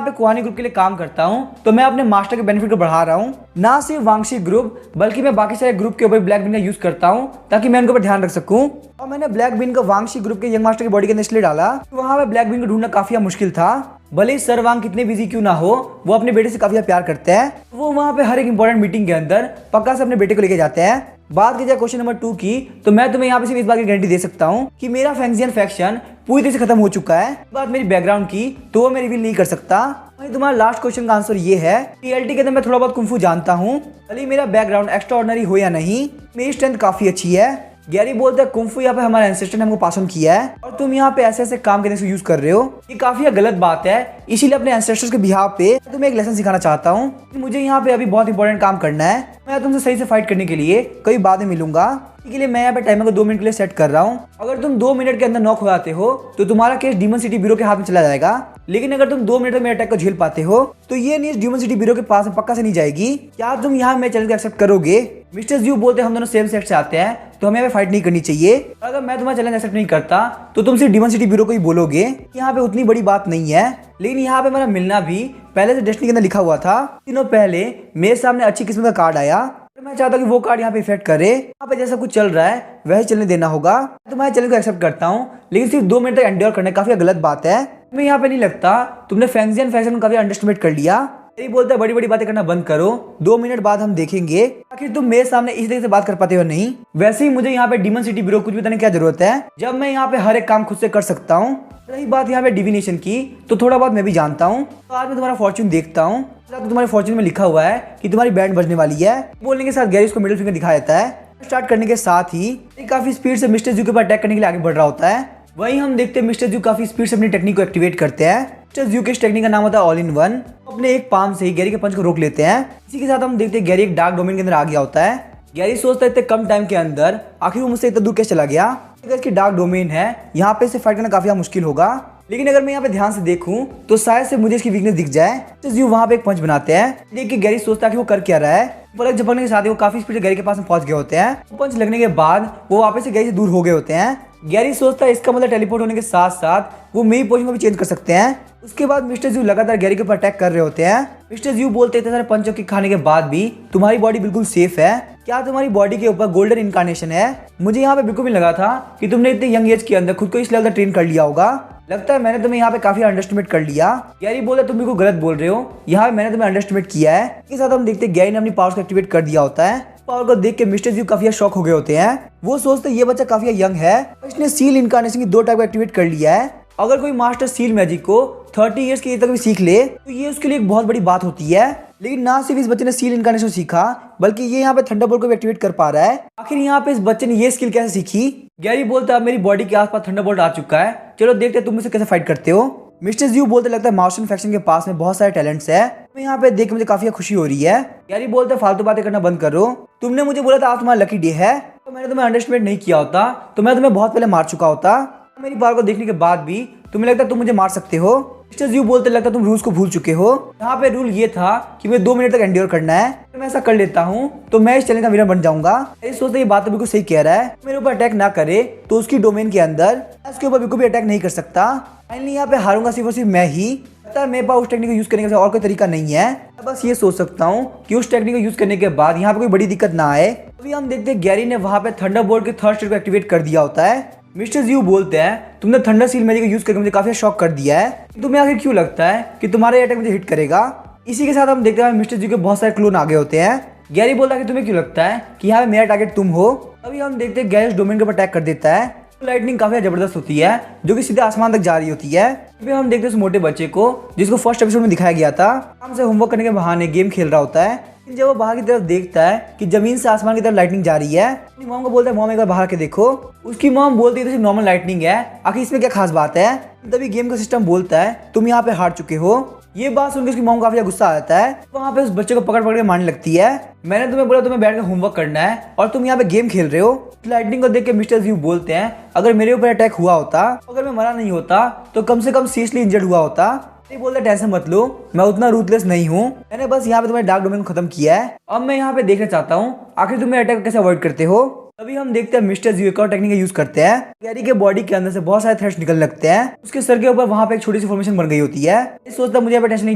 पे कुहानी ग्रुप के लिए काम करता हूँ तो मैं अपने मास्टर के बेनिफिट को बढ़ा रहा हूँ, ना सिर्फ वांगशी ग्रुप बल्कि मैं बाकी सारे ग्रुप के ऊपर ब्लैक बीन का यूज करता हूँ ताकि मैं उनके ऊपर ध्यान रख सकूँ। और मैंने ब्लैक बीन का वांगशी ग्रुप के यंग मास्टर की बॉडी के अंदर इसलिए डाला तो वहाँ पे ब्लैक बीन को ढूंढना काफी मुश्किल था। भले ही सर वांग कितने बिजी क्यों ना हो वो अपने बेटे से काफी प्यार करते हैं, वो वहाँ पे हर एक इंपॉर्टेंट मीटिंग के अंदर पक्का से अपने बेटे को लेके जाते हैं। बात की जाए क्वेश्चन नंबर 2 की तो मैं तुम्हें यहाँ पे सिर्फ इस बात की गारंटी दे सकता हूँ कि मेरा फैंगजियन फैक्शन पूरी तरह से खत्म हो चुका है। बात मेरी बैकग्राउंड की तो वो मैं रिवील नहीं कर सकता। वहीं तुम्हारा लास्ट क्वेश्चन का आंसर ये है टीएलटी के अंदर मैं थोड़ा बहुत कुंफू जानता हूँ, भले ही मेरा बैकग्राउंड एक्स्ट्रा ऑर्डिनरी हो या नहीं, मेरी स्ट्रेंथ काफी अच्छी है। गैरी बोलता है कुंफू यहाँ पे हमारे एंसेस्टर ने हमको पास ऑन किया है और तुम यहाँ पे ऐसे ऐसे काम करने से यूज कर रहे हो, ये काफी गलत बात है, इसीलिए अपने एंसेस्टर्स के बिहाफ पे तुम्हें एक लेसन सिखाना चाहता हूँ। मुझे यहाँ पे अभी बहुत इंपॉर्टेंट काम करना है, मैं तुमसे सही से फाइट करने के लिए कभी बाद में मिलूंगा। इसके लिए मैं यहाँ पे टाइमर को 2 मिनट के लिए सेट कर रहा हूँ। अगर तुम 2 मिनट के अंदर नॉक हो जाते हो तो तुम्हारा केस डीमन सिटी ब्यूरो के हाथ में चला जाएगा। लेकिन अगर तुम 2 मिनट में मेरे अटैक को झेल पाते हो तो ये न्यूज़ डीमन सिटी ब्यूरो के पास में पक्का से नहीं जाएगी। क्या तुम यहाँ मेरे चैलेंज को एक्सेप्ट करोगे? मिस्टर ज़्यू बोलते हम दोनों सेम सेट से आते हैं तो हमें यहाँ पे फाइट नहीं करनी चाहिए। अगर मैं तुम्हारा चैलेंज एक्सेप्ट नहीं करता तो तुम सिर्फ डीमन सिटी ब्यूरो को ही बोलोगे। यहाँ पे उतनी बड़ी बात नहीं है। लेकिन यहाँ पे मेरा मिलना भी पहले से डेस्टिनी के अंदर लिखा हुआ था। दिनों पहले मेरे सामने अच्छी किस्म का कार्ड आया। मैं चाहता हूँ कि वो कार्ड यहाँ पे इफेक्ट करे। यहाँ पे जैसा कुछ चल रहा है वही चलने देना होगा। तुम्हारे चैलेंज को एक्सेप्ट करता हूँ लेकिन सिर्फ 2 मिनट तक एंड्योर करना काफी गलत बात है। तुम्हें यहाँ पे नहीं लगता तुमने फैंक्सियन फैशन को काफी अंडरस्टिमेट कर लिया? यही बोलता है बड़ी बड़ी बातें करना बंद करो, 2 मिनट बाद हम देखेंगे आखिर तुम मेरे सामने इस तरीके से बात कर पाते हो नहीं। वैसे ही मुझे यहाँ पे डीमन सिटी ब्यूरो कुछ बताने की क्या जरूरत है जब मैं यहाँ पे हर एक काम खुद से कर सकता हूँ। रही बात यहाँ पे डिविनेशन की तो थोड़ा बहुत मैं भी जानता हूँ। तो आज मैं तुम्हारा फॉर्च्यून देखता हूँ। तो तुम्हारे फॉर्च्यून में लिखा हुआ है कि तुम्हारी बैंड बजने वाली है। बोलने के साथ गैरी उसको मिडिल फिंगर दिखा देता है। स्टार्ट करने के साथ ही काफी स्पीड से मिस्टर ज़्यू के ऊपर अटैक करने के लिए आगे बढ़ रहा होता है। वहीं हम देखते हैं मिस्टर ज़्यू काफी स्पीड से अपनी टेक्निक को एक्टिवेट करते हैं। मिस्टर ज़्यू के इस टेक्निक का नाम होता है ऑल इन वन। अपने एक पाम से ही गैरी के पंच को रोक लेते हैं। इसी के साथ हम देखते हैं गैरी एक डार्क डोमेन के अंदर आ गया होता है। गैरी सोचता है इतने कम टाइम के अंदर आखिर वो मुझसे इतना दूर कैसे चला गया। अगर इसकी डार्क डोमेन है यहाँ पे इसे फाइट करना काफी मुश्किल होगा। लेकिन अगर मैं यहाँ पे ध्यान से देखूं तो शायद से मुझे इसकी वीकनेस दिख जाए। तो ज़्यू वहाँ पे एक पंच बनाते हैं। देख के गैरी सोचता है कि वो कर क्या रहा है। पलक झपकने के साथ ही वो काफी स्पीड से गैरी के पास में पहुंच गए होते हैं। पंच लगने के बाद वो वापस से गैरी से दूर हो गए होते हैं। गैरी सोचता है इसका मतलब टेलीपोर्ट होने के साथ साथ वो मेरी पोजीशन को भी चेंज कर सकते हैं। उसके बाद मिस्टर ज़्यू लगातार गैरी के ऊपर अटैक कर रहे होते हैं। मिस्टर ज़्यू बोलते इतने सारे पंचों के खाने के बाद भी तुम्हारी बॉडी बिल्कुल सेफ है। क्या तुम्हारी बॉडी के ऊपर गोल्डन इनकारनेशन है? मुझे यहाँ पे बिल्कुल भी लगा था कि तुमने इतने यंग एज के अंदर खुद को इस लेवल तक ट्रेन कर लिया होगा। लगता है मैंने तुम्हें यहाँ पे काफी अंडरस्टिमेट कर लिया। गैरी बोलता तुम बिल्कुल गलत बोल रहे हो, यहाँ पे मैंने तुम्हें अंडरस्टिमेट किया है। इसके साथ हम देखते हैं गैरी ने अपनी पावर्स को एक्टिवेट कर दिया होता है। पावर को देख के मिस्टर ज़्यू काफी शॉक हो गए होते हैं। वो सोचते ये बच्चा काफी यंग है। इसने सील इनकारनेशन की 2 टाइप को एक्टिवेट कर लिया है। अगर कोई मास्टर सील मैजिक को 30 इयर्स की एज तक भी सीख ले तो ये उसके लिए एक बहुत बड़ी बात होती है। लेकिन ना सिर्फ इस बच्चे ने सील इनकारनेशन सीखा बल्कि ये यहाँ पे थंडरबोल्ट को भी एक्टिवेट कर पा रहा है। आखिर यहाँ पे इस बच्चे ने ये स्किल कैसे सीखी? गैरी बोलता है अब मेरी बॉडी के आसपास थंडरबोल्ट आ चुका है, चलो देखते हैं तुम मुझसे कैसे फाइट करते हो। मिस्टर ज़्यू बोलते लगता है मार्शन फैक्शन के पास में बहुत सारे टैलेंट्स है। यहाँ पे देख के मुझे काफी खुशी हो रही है। गैरी बोलते फालतू बातें करना बंद करो। तुमने मुझे बोला था आज तुम्हारा लकी डे है तो मैंने तुम्हें अंडरस्टिमेट नहीं किया होता तो मैं तुम्हें बहुत पहले मार चुका होता। मेरी पावर को देखने के बाद भी तुम्हें लगता है तुम मुझे मार सकते हो। मिस्टर ज़्यू बोलते लगता तुम रूल्स को भूल चुके हो। यहाँ पे रूल ये था कि मुझे 2 मिनट तक एंड्योर करना है। तो मैं ऐसा कर लेता हूँ तो मैं इस चैलेंज का विनर बन जाऊंगा। ये सोचते ये बात तो बिल्कुल सही कह रहा है। मेरे ऊपर अटैक ना करे तो उसकी डोमेन के अंदर उसके ऊपर बिल्कुल भी अटैक नहीं कर सकता। फाइनली यहाँ पे हारूंगा सिर्फ और सिर्फ मैं ही। लगता है मेरे पास उस टेक्निक को यूज करने का और कोई तरीका नहीं है। बस ये सोच सकता हूँ कि उस टेक्निक को यूज करने के बाद यहाँ पे कोई बड़ी दिक्कत ना आए। अभी हम देखते हैं गैरी ने वहाँ पे थंडरबोल्ट के 3rd स्टेज को एक्टिवेट कर दिया होता है। मिस्टर ज़्यू बोलते हैं तुमने थंडर सील मैजिक को यूज करके मुझे काफी शॉक कर दिया है। तुम्हें आखिर क्यों लगता है कि तुम्हारा अटैक मुझे हिट करेगा? इसी के साथ हम देखते हैं मिस्टर ज़्यू के बहुत सारे क्लोन आगे होते हैं। गैरी बोलता है कि तुम्हें क्यों लगता है कि यहाँ पे मेरा टारगेट तुम हो? अभी हम देखते हैं गैरी डोमेन के ऊपर अटैक कर देता है। लाइटनिंग काफी जबरदस्त होती है जो कि सीधे आसमान तक जा रही होती है। फिर हम देखते हैं उस मोटे बच्चे को जिसको फर्स्ट एपिसोड में दिखाया गया था। आराम से होमवर्क करने के बहाने गेम खेल रहा होता है। जब वो बाहर की तरफ देखता है कि जमीन से आसमान की तरफ लाइटनिंग जा रही है, अपनी मॉम को बोलता है मॉम एक बार बाहर के देखो। उसकी मॉम बोलती है तो सिर्फ नॉर्मल लाइटनिंग है, आखिर इसमें क्या खास बात है? तभी गेम का सिस्टम बोलता है तुम यहाँ पे हार चुके हो। ये बात सुनकर उसकी मॉम काफी गुस्सा आ जाता है। वहाँ पे उस बच्चे को पकड़ पकड़ के मारने लगती है। मैंने तुम्हें बोला तुम्हें बैठ कर होमवर्क करना है और तुम यहाँ पे गेम खेल रहे हो। लाइटनिंग को देख के मिस्टर ज़्यू बोलते हैं अगर मेरे ऊपर अटैक हुआ होता, अगर मैं मरा नहीं होता तो कम से कम सीरियसली इंजर्ड हुआ होता। नहीं बोलते टेंशन मत लो, मैं उतना रूथलेस नहीं हूँ। मैंने बस यहाँ पे तुम्हारे डार्क डोमेन को खत्म किया है। अब मैं यहाँ पे देखना चाहता हूँ आखिर तुम मेरे अटैक कैसे अवॉइड करते हो। अभी हम देखते हैं मिस्टर ज़्यू एक और टेक्निक यूज करते हैं। गैरी के बॉडी के अंदर से बहुत सारे थ्रेड्स निकलने लगते हैं। उसके सर के ऊपर वहाँ पे एक छोटी सी फॉर्मेशन बन गई होती है। ये सोचता मुझे यहाँ पे टेंशन की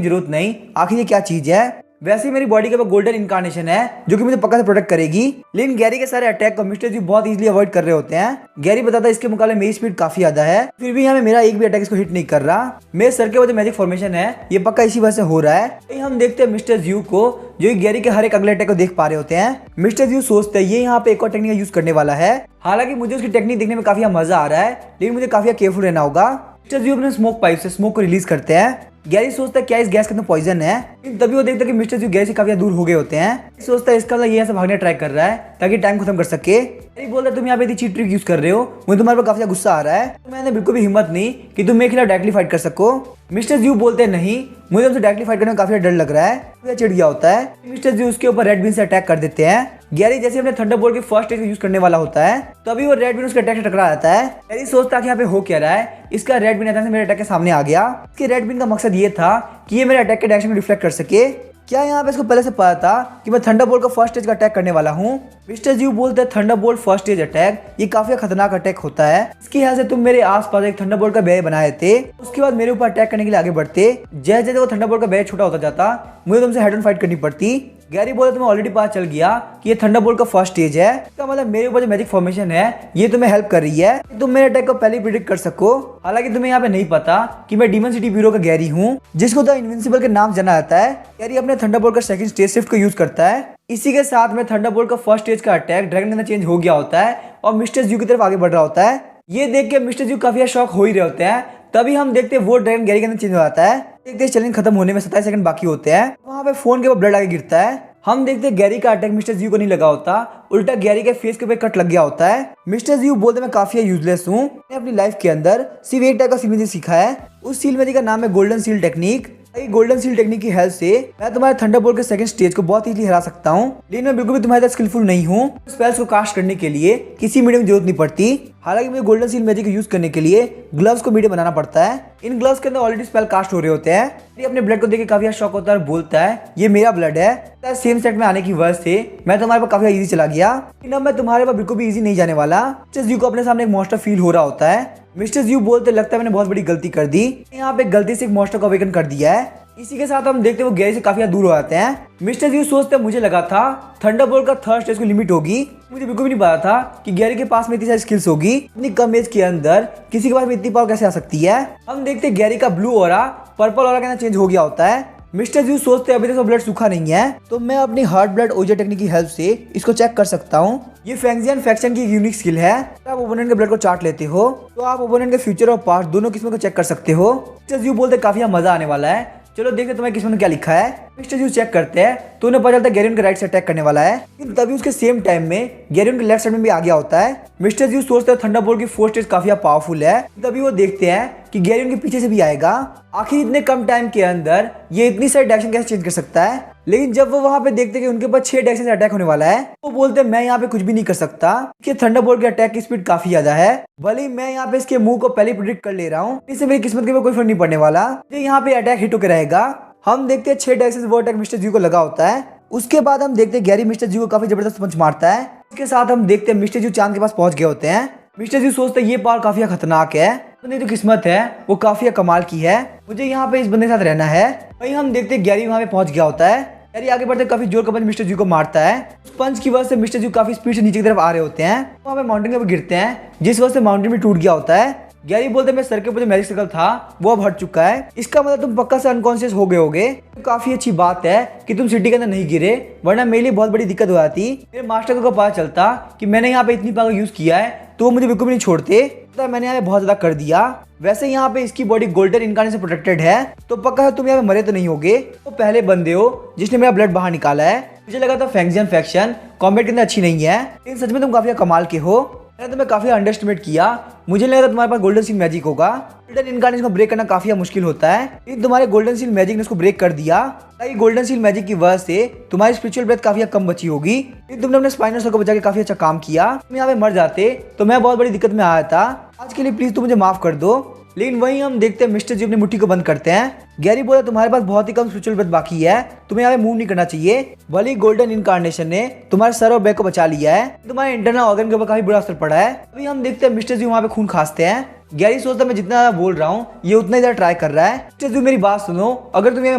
जरूरत नहीं, आखिर ये क्या चीज है। वैसे ही मेरी बॉडी के ऊपर गोल्डन इनकारनेशन है जो कि मुझे पक्का से प्रोटेक्ट करेगी। लेकिन गैरी के सारे अटैक को मिस्टर ज़्यू बहुत इजीली अवॉइड कर रहे होते हैं। गैरी बताता है इसके मुकाबले मेरी स्पीड काफी ज्यादा है, फिर भी हमें मेरा एक भी अटैक इसको हिट नहीं कर रहा। मेरे सर के ऊपर जो मैजिक फॉर्मेशन है ये पक्का इसी वजह से हो रहा है। हम देखते हैं मिस्टर ज़्यू को जो गैरी के हर एक अगले अटैक को देख पा रहे होते हैं। मिस्टर ज़्यू सोचते हैं ये यहाँ पे एक और टेक्निक यूज करने वाला है। हालांकि मुझे उसकी टेक्निक देखने में काफी मजा आ रहा है लेकिन मुझे काफी केयरफुल रहना होगा। मिस्टर ज़्यू अपने स्मोक पाइप से स्मोक को रिलीज करते हैं। गैरी सोचता है क्या इस गैस के अंदर पॉइजन है, लेकिन तभी वो देखता है कि मिस्टर जी गैरी से काफी दूर हो गए होते हैं। सोचता है इसका मतलब ये ऐसे भागने ट्राई कर रहा है ताकि टाइम खत्म कर सके। गैरी बोलता है तुम यहाँ पे चीट ट्रिक यूज कर रहे हो, मुझे तुम्हारे पर काफी गुस्सा आ रहा है, तो मैंने बिल्कुल भी हिम्मत नहीं कि तुम मेरे खिलाफ डायरेक्टली फाइट कर सको। मिस्टर जी बोलते हैं नहीं, मुझे तुमसे डायरेक्टली फाइट करने में काफी डर लग रहा है। तो चिढ़ गया होता है। मिस्टर जी उसके ऊपर रेड बीन से अटैक कर देते हैं। गैरी जैसे अपने थंडरबोल्ट की फर्स्ट स्टेज यूज करने वाला होता है तभी वो रेड बीन उसके अटैक से टकरा जाता है। गैरी सोचता है कि यहाँ पे हो क्या रहा है, इसका रेड बीन अचानक से मेरे अटैक के सामने आ गया। इसके रेड बीन का मकसद ये था कि ये मेरे अटैक के डायरेक्शन में रिफ्लेक्ट कर सके। क्या यहाँ पे इसको पहले से पता था कि मैं थंडरबोल्ट का फर्स्ट स्टेज का अटैक करने वाला हूँ? मिस्टर जी बोलते हैं थंडरबोल्ट फर्स्ट स्टेज अटैक ये काफी खतरनाक अटैक होता है। इसकी वजह से तुम मेरे आसपास एक थंडरबोल्ट का बैरियर बनाए थे, उसके बाद मेरे ऊपर अटैक करने के लिए आगे बढ़ते। जैसे जैसे वो थंडरबोल्ट का बैरियर छोटा होता जाता मुझे तुमसे हेड ऑन फाइट करनी पड़ती। गैरी बोले तुम्हें ऑलरेडी पता चल गया कि ये थंडरबोल्ट का फर्स्ट स्टेज है, इसका मतलब मेरे ऊपर जो मैजिक फॉर्मेशन है ये तुम्हें हेल्प कर रही है कि तुम मेरे अटैक को पहले प्रिडिक्ट कर सको। हालांकि तुम्हें यहाँ पे नहीं पता कि मैं डीमन सिटी ब्यूरो का गैरी हूँ, जिसको द इनविंसिबल के नाम जाना जाता है। गैरी अपने थंडरबोल्ट का सेकंड स्टेज शिफ्ट को यूज करता है। इसी के साथ में थंडरबोल्ट का फर्स्ट स्टेज का अटैक ड्रैगन के अंदर चेंज हो गया होता है और मिस्टर जी की तरफ आगे बढ़ रहा होता है। ये देख के मिस्टर जी काफी शॉक हो ही रहे होते हैं। तभी हम देखते हैं वो ड्रैगन गैरी के अंदर चेंज हो जाता है। देखते हैं चैलेंज खत्म होने में 27 सेकंड बाकी होते हैं। वहाँ पे फोन के ऊपर ब्लड आगे गिरता है। हम देखते हैं गैरी का अटैक मिस्टर जी को नहीं लगा होता, उल्टा गैरी के फेस के ऊपर कट लग गया होता है। मिस्टर जी बोलते मैं काफी यूजलेस हूँ, मैंने अपनी लाइफ के अंदर सिर्फ एक टाइप का सील मैजिक सीखा है। उस सील मैजिक का नाम है golden seal technique. Golden seal technique की हेल्प से मैं तुम्हारे थंडरबोल्ट के सेकंड स्टेज को बहुत इजीली हरा सकता हूँ, लेकिन मैं बिल्कुल भी तुम्हारे तरह स्किलफुल नहीं हूँ। स्पेल्स को कास्ट करने के लिए किसी मीडियम की जरूरत नहीं पड़ती। हालांकि मुझे गोल्डन सील मैजिक यूज करने के लिए ग्लव्स को मीडियम बनाना पड़ता है। इन ग्लव्स के अंदर ऑलरेडी स्पेल कास्ट हो रहे होते हैं। ये अपने ब्लड को देख के काफी शॉक होता है और बोलता है ये मेरा ब्लड है। सेम सेट में आने की वजह से मैं तुम्हारे पर काफी इजी चला गया, लेकिन अब मैं तुम्हारे पर बिल्कुल भी इजी नहीं जाने वाला। मिस्टर जी को अपने सामने एक मॉन्स्टर फील हो रहा होता है। मिस्टर जी बोलते लगता है मैंने बहुत बड़ी गलती कर दी, यहाँ पे गलती से एक मॉन्स्टर को अवेकन कर दिया है। इसी के साथ हम देखते हैं वो गैरी से काफी दूर हो जाते हैं। मिस्टर जी सोचते हैं मुझे लगा था थंडरबोल्ट का थर्ड स्टेज की लिमिट होगी, मुझे बिल्कुल भी नहीं पता था कि गैरी के पास में इतनी सारी स्किल्स होगी। इतनी कम एज के अंदर किसी के पास में इतनी पावर कैसे आ सकती है। हम देखते हैं गैरी का ब्लू ऑरा पर्पल ऑरा के अंदर चेंज हो गया होता है। मिस्टर जी सोचते हैं अभी तक ब्लड सूखा नहीं है, तो मैं अपनी हार्ट ब्लड ओजे टेक्निक की हेल्प से इसको चेक कर सकता हूँ। ये फैंगजियन फैक्शन की यूनिक स्किल है। आप ओपोनेंट के ब्लड को चाट लेते हो तो आप ओपोनेंट के फ्यूचर और पास्ट दोनों किस्मों को चेक कर सकते हो। मिस्टर जी बोलते काफी मजा आने वाला है, चलो देखते तुम्हारी किस्मत में क्या लिखा है। मिस्टर जी चेक करते हैं तो उन्हें पता चलता है गैरी उनके राइट से अटैक करने वाला है, लेकिन तभी उसके सेम टाइम में गैरी उनके लेफ्ट साइड में भी आ गया होता है। मिस्टर जी सोचते हैं थंडरबोल्ट की फोर्थ स्टेज काफी पावरफुल है, तभी वो देखते हैं कि गैरी उनके पीछे से भी आएगा। आखिर इतने कम टाइम के अंदर ये इतनी सारी डायरेक्शन कैसे चेंज कर सकता है। लेकिन जब वो वहां पे देखते हैं कि उनके पास 6 डायरेक्शन से अटैक होने वाला है, वो बोलते हैं मैं यहाँ पे कुछ भी नहीं कर सकता, कि थंडरबोल्ट की अटैक की स्पीड काफी ज्यादा है। भले ही मैं यहाँ पे इसके मुंह को पहले प्रिडिक्ट कर ले रहा हूँ, इससे मेरी किस्मत के ऊपर कोई फर्क नहीं पड़ने वाला, यहाँ पे अटैक हिट होकर रहेगा। हम देखते हैं 6 डायरेक्शन से वो अटैक मिस्टर जी को लगा होता है। उसके बाद हम देखते हैं गैरी मिस्टर जी को काफी जबरदस्त पंच मारता है। इसके साथ हम देखते हैं मिस्टर जी चांद के पास पहुंच गए होते हैं। मिस्टर जी सोचते हैं ये पावर काफी खतरनाक है, तो किस्मत है वो काफी कमाल की है, मुझे यहाँ पे इस बंदे के साथ रहना है। वहीं हम देखते हैं गैरी वहाँ पे पहुंच गया होता है। गैरी आगे बढ़ते काफी जोर का पंच मिस्टर जी को मारता है। उस पंच की वजह से मिस्टर जी काफी स्पीड से नीचे की तरफ आ रहे होते हैं। वहाँ पे माउंटेन के ऊपर गिरते हैं, जिस वजह से माउंटेन भी टूट गया होता है। गैरी बोलते मैं सर के ऊपर जो मैजिक सर्कल था वो अब हट चुका है, इसका मतलब तुम पक्का से अनकॉन्शियस हो गए होगे। तो काफी अच्छी बात है कि तुम सिटी के अंदर नहीं गिरे, वरना मेरे लिए बहुत बड़ी दिक्कत हो जाती। मेरे मास्टर को पता चलता कि मैंने यहाँ पे इतनी पावर यूज किया है तो वो मुझे बिल्कुल भी नहीं छोड़ते, तो मैंने यहाँ पे बहुत ज्यादा कर दिया। वैसे यहाँ पे इसकी बॉडी गोल्डन इनकार्नेशन से प्रोटेक्टेड है, तो पक्का है तुम यहाँ पे मरे तो नहीं होगे। तो पहले बंदे हो जिसने मेरा ब्लड बाहर निकाला है। मुझे लगा था फैंगजियन फैक्शन कॉम्बैट के अंदर अच्छी नहीं है, लेकिन सच में तुम काफी कमाल के हो। मैंने तुम्हें काफी अंडरएस्टिमेट किया, मुझे लगा था तुम्हारे पास गोल्डन सील मैजिक होगा। गोल्डन इनकार्नेशन को ब्रेक करना काफी मुश्किल होता है, लेकिन तुम्हारे गोल्डन सील मैजिक ने उसको ब्रेक कर दिया। ताकि गोल्डन सील मैजिक की वजह से तुम्हारी स्पिरिचुअल ब्रेथ काफी कम बची होगी, लेकिन तुमने अपने स्पाइनर सर्कल को बचा के काफी अच्छा काम किया। तुम यहाँ पे मर जाते तो मैं बहुत बड़ी दिक्कत में आया था। आज के लिए प्लीज तुम मुझे माफ कर दो। लेकिन वहीं हम देखते हैं मिस्टर जी अपनी मुट्ठी को बंद करते हैं। गैरी बोला तुम्हारे पास बहुत ही कम स्पिरिचुअल ब्रेथ बाकी है, तुम्हें यहाँ पे मूव नहीं करना चाहिए। भले ही गोल्डन इनकार्नेशन ने तुम्हारे सर और बैक को बचा लिया है, तुम्हारे इंटरनल ऑर्गन के ऊपर काफी बुरा असर पड़ा है। अभी हम देखते हैं मिस्टर जी वहाँ पे खून खासते हैं। गैरी सोचता मैं जितना ज्यादा बोल रहा हूँ ये उतना ही ज्यादा ट्राई कर रहा है। मिस्टर जी मेरी बात सुनो, अगर तुम यहाँ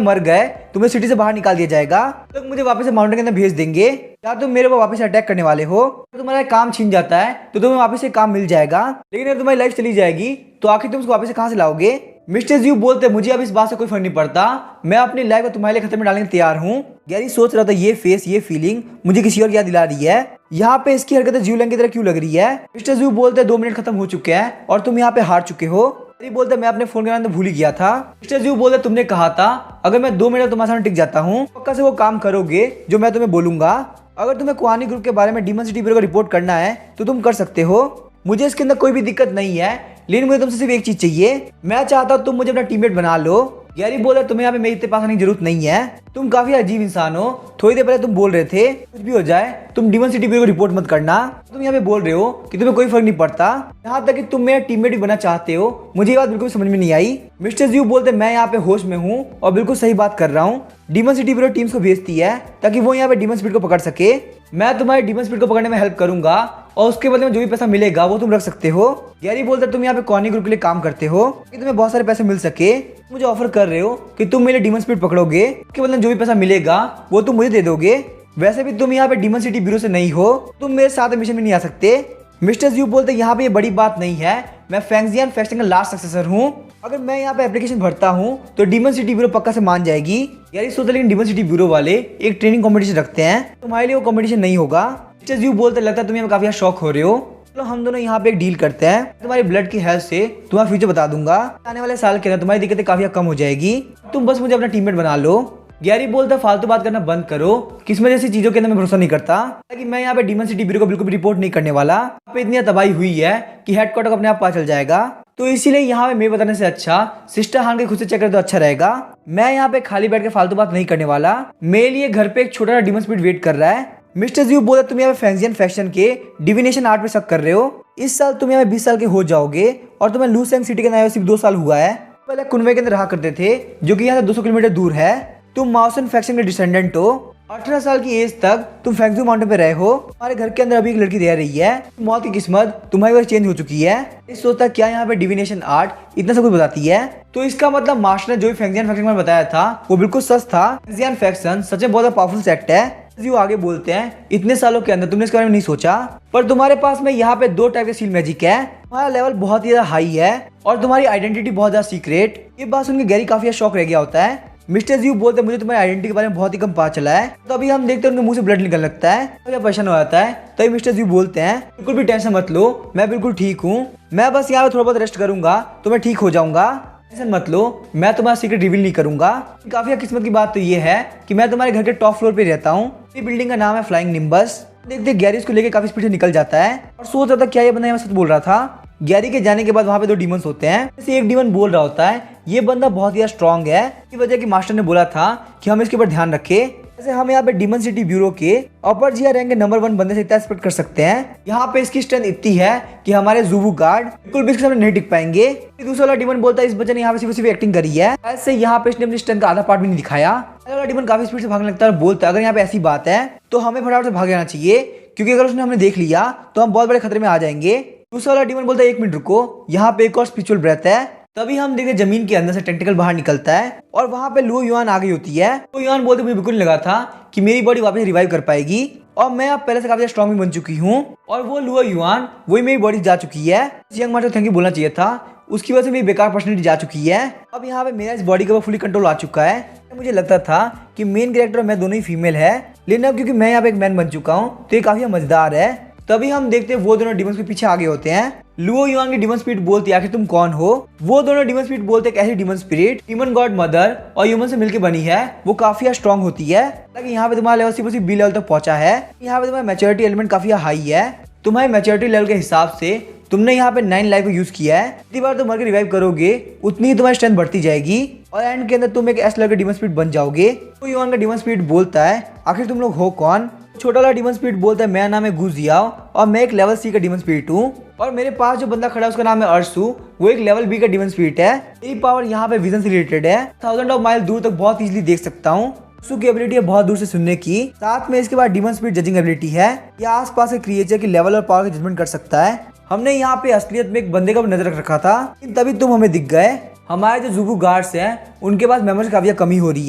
मर गए तुम्हें सिटी से बाहर निकाल दिया जाएगा, तो मुझे वापस से माउंटेन के अंदर भेज देंगे, या तुम मेरे को वापस अटैक करने वाले हो। तुम्हारा काम छीन जाता है तो तुम्हें वापस से काम मिल जाएगा, लेकिन अगर तुम्हारी लाइफ चली जाएगी तो आखिर तुम उसको वापस से कहाँ से लाओगे। मिस्टर जी बोलते मुझे अब इस बात से कोई फर्क नहीं पड़ता, मैं अपनी लाइफ को तुम्हारे लिए खतरे में डालने के तैयार हूँ। गैरी सोच रहा था ये फेस ये फीलिंग मुझे किसी और की याद दिला रही है, यहाँ पे इसकी हरकतें जीवलंग की तरह क्यों लग रही है। मिस्टर जी बोलते 2 मिनट खत्म हो चुके हैं और तुम यहाँ पे हार चुके हो। गैरी बोलता मैं अपने फोन के नाम तो भूल ही गया था। मिस्टर जू बोलता तुमने कहा था अगर मैं 2 मिनट तुम्हारे सामने टिक जाता हूँ पक्का से वो काम करोगे जो मैं तुम्हें बोलूंगा। अगर तुम्हें कुआनी ग्रुप के बारे में डीमन सिटी ब्यूरो को रिपोर्ट करना है तो तुम कर सकते हो, मुझे इसके अंदर कोई भी दिक्कत नहीं है, लेकिन मुझे तुमसे सिर्फ एक चीज चाहिए, मैं चाहता हूँ तुम मुझे अपना टीममेट बना लो। गैरी बोला तुम्हें यहाँ पे मेरे इतने पास आने की जरूरत नहीं है, तुम काफी अजीब इंसान हो। थोड़ी देर पहले तुम बोल रहे थे कुछ भी हो जाए तुम डीमन सिटी ब्यूरो को रिपोर्ट मत करना, तुम यहाँ पे बोल रहे हो कि तुम्हें कोई फर्क नहीं पड़ता, यहाँ तक कि तुम मेरा टीममेट भी बनना चाहते हो। मुझे ये बात बिल्कुल समझ में नहीं आई। मिस्टर जू बोलते मैं यहाँ पे होश में हूँ और बिल्कुल सही बात कर रहा हूँ। डीमन सिटी ब्यूरो टीम्स को भेजती है ताकि वो यहाँ पे डीमन स्पीड को पकड़ सके। मैं तुम्हारे डीमन स्पीड को पकड़ने में हेल्प करूंगा और उसके बदले में जो भी पैसा मिलेगा वो तुम रख सकते हो। गैरी बोलता तुम यहाँ पे कॉर्नी ग्रुप के लिए काम करते हो कि तुम्हें बहुत सारे पैसे मिल सके, मुझे ऑफर कर रहे हो कि तुम मेरे डीमन स्पीड पकड़ोगे, उसके बदले जो भी पैसा मिलेगा वो तुम मुझे दे दोगे। वैसे भी तुम यहाँ पे डीमन सिटी ब्यूरो से नहीं हो, तुम मेरे साथ मिशन में नहीं आ सकते। मिस्टर यू बोलते यहाँ पे ये बड़ी बात नहीं है, मैं फैंगजियन फेस्टिंग का लास्ट सक्सेसर हूँ, अगर मैं यहाँ पे एप्लीकेशन भरता हूँ तो डीमन सिटी ब्यूरो पक्का से मान जाएगी। यार ये सोचता लेकिन डीमन सिटी ब्यूरो वाले एक ट्रेनिंग कंपटीशन रखते हैं, तुम्हारे लिए वो कंपटीशन नहीं होगा। मिस्टर यू बोलते लगता है तुम्हें काफी शौक हो रहे हो, चलो हम दोनों यहाँ पे एक डील करते हैं, तुम्हारी ब्लड की हेल्थ से तुम्हारा फ्यूचर बता दूंगा, आने वाले साल के अंदर तुम्हारी दिक्कतें काफी कम हो जाएगी, तुम बस मुझे अपना टीममेट बना लो। गैरी बोलता फालतू बात करना बंद करो, किस्मत जैसी चीजों के अंदर मैं भरोसा नहीं करता, ताकि मैं यहाँ पे डीमन सिटी ब्यूरो को बिल्कुल भी रिपोर्ट नहीं करने वाला। यहाँ पे इतनी तबाही हुई है कि हेडक्वार्टर को अपने आप पता चल जाएगा, तो इसीलिए यहाँ पे मैं बताने से अच्छा सिस्टर हान के खुद से चेक करे तो अच्छा रहेगा। मैं यहाँ पे खाली बैठ के फालतू बात नहीं करने वाला, मेरे लिए घर पे एक छोटा सा डीमन स्पीड वेट कर रहा है। मिस्टर जू बोला तुम यहाँ पे फैंगजियन फैक्शन के डिविनेशन आर्ट पे शक कर रहे हो, इस साल तुम यहाँ पे 20 साल के हो जाओगे और तुम्हें लूसेंग सिटी के नए सिर्फ 2 साल हुआ है। पहले कुनवे के अंदर रहा करते थे जो कि यहाँ से 200 किलोमीटर दूर है। तुम माउसन फैक्शन के डिसेंडेंट हो, 18 साल की एज तक तुम फैंगजू माउंटेन पे रहे हो, तुम्हारे घर के अंदर अभी एक लड़की रह रही है, मौत की किस्मत तुम्हारी वजह चेंज हो चुकी है। इस सोचता क्या यहाँ पे डिविनेशन आर्ट इतना सब कुछ बताती है, तो इसका मतलब मास्टर ने जो भी फैंगजियन फैक्शन में बताया था वो बिल्कुल सच था। फैंगजियन फैक्शन सच में बहुत पावरफुल सेक्ट है। जी आगे बोलते हैं इतने सालों के अंदर तुमने इसके बारे में नहीं सोचा, पर तुम्हारे पास में यहाँ पे 2 टाइप के सील मैजिक है, तुम्हारा लेवल बहुत ही ज्यादा हाई है और तुम्हारी आइडेंटिटी बहुत ज्यादा सीक्रेट। ये बात सुनकर गैरी काफी शॉक रह गया होता है। मिस्टर जी बोलते मुझे तुम्हारी आइडेंटिटी के बारे में बहुत ही कम पता चला है, तो अभी हम देखते हैं उनके मुंह से ब्लड निकलने लगता है, तो परेशान हो जाता है। तभी मिस्टर जी बोलते हैं बिल्कुल भी टेंशन मत लो, मैं बिल्कुल ठीक हूँ, मैं बस यहाँ पे थोड़ा बहुत रेस्ट करूंगा तो मैं ठीक हो जाऊंगा, टेंशन मत लो, मैं तुम्हारा सीक्रेट रिवील नहीं करूंगा। काफी किस्मत की बात तो ये है कि मैं तुम्हारे घर के टॉप फ्लोर पे रहता हूँ, ये बिल्डिंग का नाम है फ्लाइंग निम्बस। देखते गैरी को लेके काफी स्पीड से निकल जाता है और सोच रहा था क्या ये बंदा यहाँ सच बोल रहा था। गैरी के जाने के बाद वहाँ पे 2 डीमंस होते हैं, जैसे एक डीमन बोल रहा होता है ये बंदा बहुत ही स्ट्रांग है, इसी वजह की मास्टर ने बोला था कि हम इसके ऊपर ध्यान रखें। जैसे हम यहाँ पे डीमन सिटी ब्यूरो के अपर जिया रैंक के नंबर 1 बंदे से इतना एक्सपेक्ट कर सकते हैं। यहाँ पे इसकी स्ट्रेंथ इतनी है कि हमारे जुबू गार्ड बिल्कुल भी इसके सामने नहीं टिक पाएंगे। दूसरा वाला डीमन बोलता है इस बच्चे ने यहाँ पे सिर्फ एक्टिंग करी है, ऐसे यहाँ पे इसने अपनी स्ट्रेंथ का आधा पार्ट भी नहीं दिखाया। वाला डीमन काफी स्पीड से भागने लगता है और बोलता है अगर यहाँ पे ऐसी बात है तो हमें फटाफट से भाग जाना चाहिए, क्योंकि अगर उसने हमें देख लिया तो हम बहुत बड़े खतरे में आ जाएंगे। दूसरा वाला डीमन बोलता है 1 मिनट रुको, यहाँ पे एक और स्पिरिचुअल ब्रेथ है। तभी हम देखते जमीन के अंदर से टेंटिकल बाहर निकलता है और वहाँ पे लुओ युआन आ गई होती है। तो युआन बोलते मुझे बिल्कुल नहीं लगा था कि मेरी बॉडी वापस रिवाइव कर पाएगी और मैं अब पहले से काफी स्ट्रॉन्ग भी बन चुकी हूँ और वो लुओ युआन वही मेरी बॉडी जा चुकी है। यंग मास्टर थैंक यू बोलना चाहिए था, उसकी वजह से मेरी बेकार पर्सनैलिटी जा चुकी है। अब यहाँ पे मेरा इस बॉडी का फुली कंट्रोल आ चुका है। मुझे लगता था कि मेन कैरेक्टर और मैं दोनों ही फीमेल है, लेकिन अब क्योंकि मैं यहाँ पे एक मैन बन चुका हूँ तो ये काफी मजेदार है। तभी हम देखते हैं वो दोनों डीमंस के पीछे आगे होते हैं। लुओ युआन की डीमन स्पिरिट बोलती है आखिर तुम कौन हो। वो दोनों डीमन स्पिरिट बोलते हैं कैसी demon spirit demon God mother और ह्यूमन से मिलकर बनी है, वो काफी स्ट्रांग होती है। ताकि यहाँ पे तुम्हारा लेवल सिर्फ बी लेवल तक पहुंचा है। यहाँ पे तुम्हारा मैच्योरिटी एलिमेंट काफी हाई है। तुम्हारे मैच्योरिटी लेवल के हिसाब से तुमने यहाँ पे 9 लाइफ को यूज किया है। जितनी बार तुम मर के रिवाइव करोगे उतनी ही तुम्हारी स्ट्रेंथ बढ़ती जाएगी और एंड के अंदर तुम एक एस लेवल का डीमन स्पिरिट बन जाओगे। तो युआन का डीमन स्पिरिट बोलता है आखिर तुम लोग हो कौन। छोटा वाला डीमन स्पिरिट बोलता है मेरा नाम है गुजियाओ और मैं एक लेवल सी का डीमन स्पिरिट हूँ और मेरे पास जो बंदा खड़ा है उसका नाम है अर्सू, वो एक लेवल बी का डीमन स्पिरिट है। मेरी पावर यहाँ पे विजन से रिलेटेड है, 1000 ऑफ माइल दूर तक बहुत इजीली देख सकता हूँ। अर्सू की एबिलिटी है बहुत दूर से सुनने की, साथ में इसके बाद डीमन स्पिरिट जजिंग एबिलिटी है, ये आसपास के क्रिएचर की लेवल और पावर की जजमेंट कर सकता है। हमने यहाँ पे असलियत में एक बंदे का नजर रख रखा था, तभी तुम हमें दिख गए। हमारे जो जुबू गार्ड्स हैं उनके पास मेमोरी की काफी कमी हो रही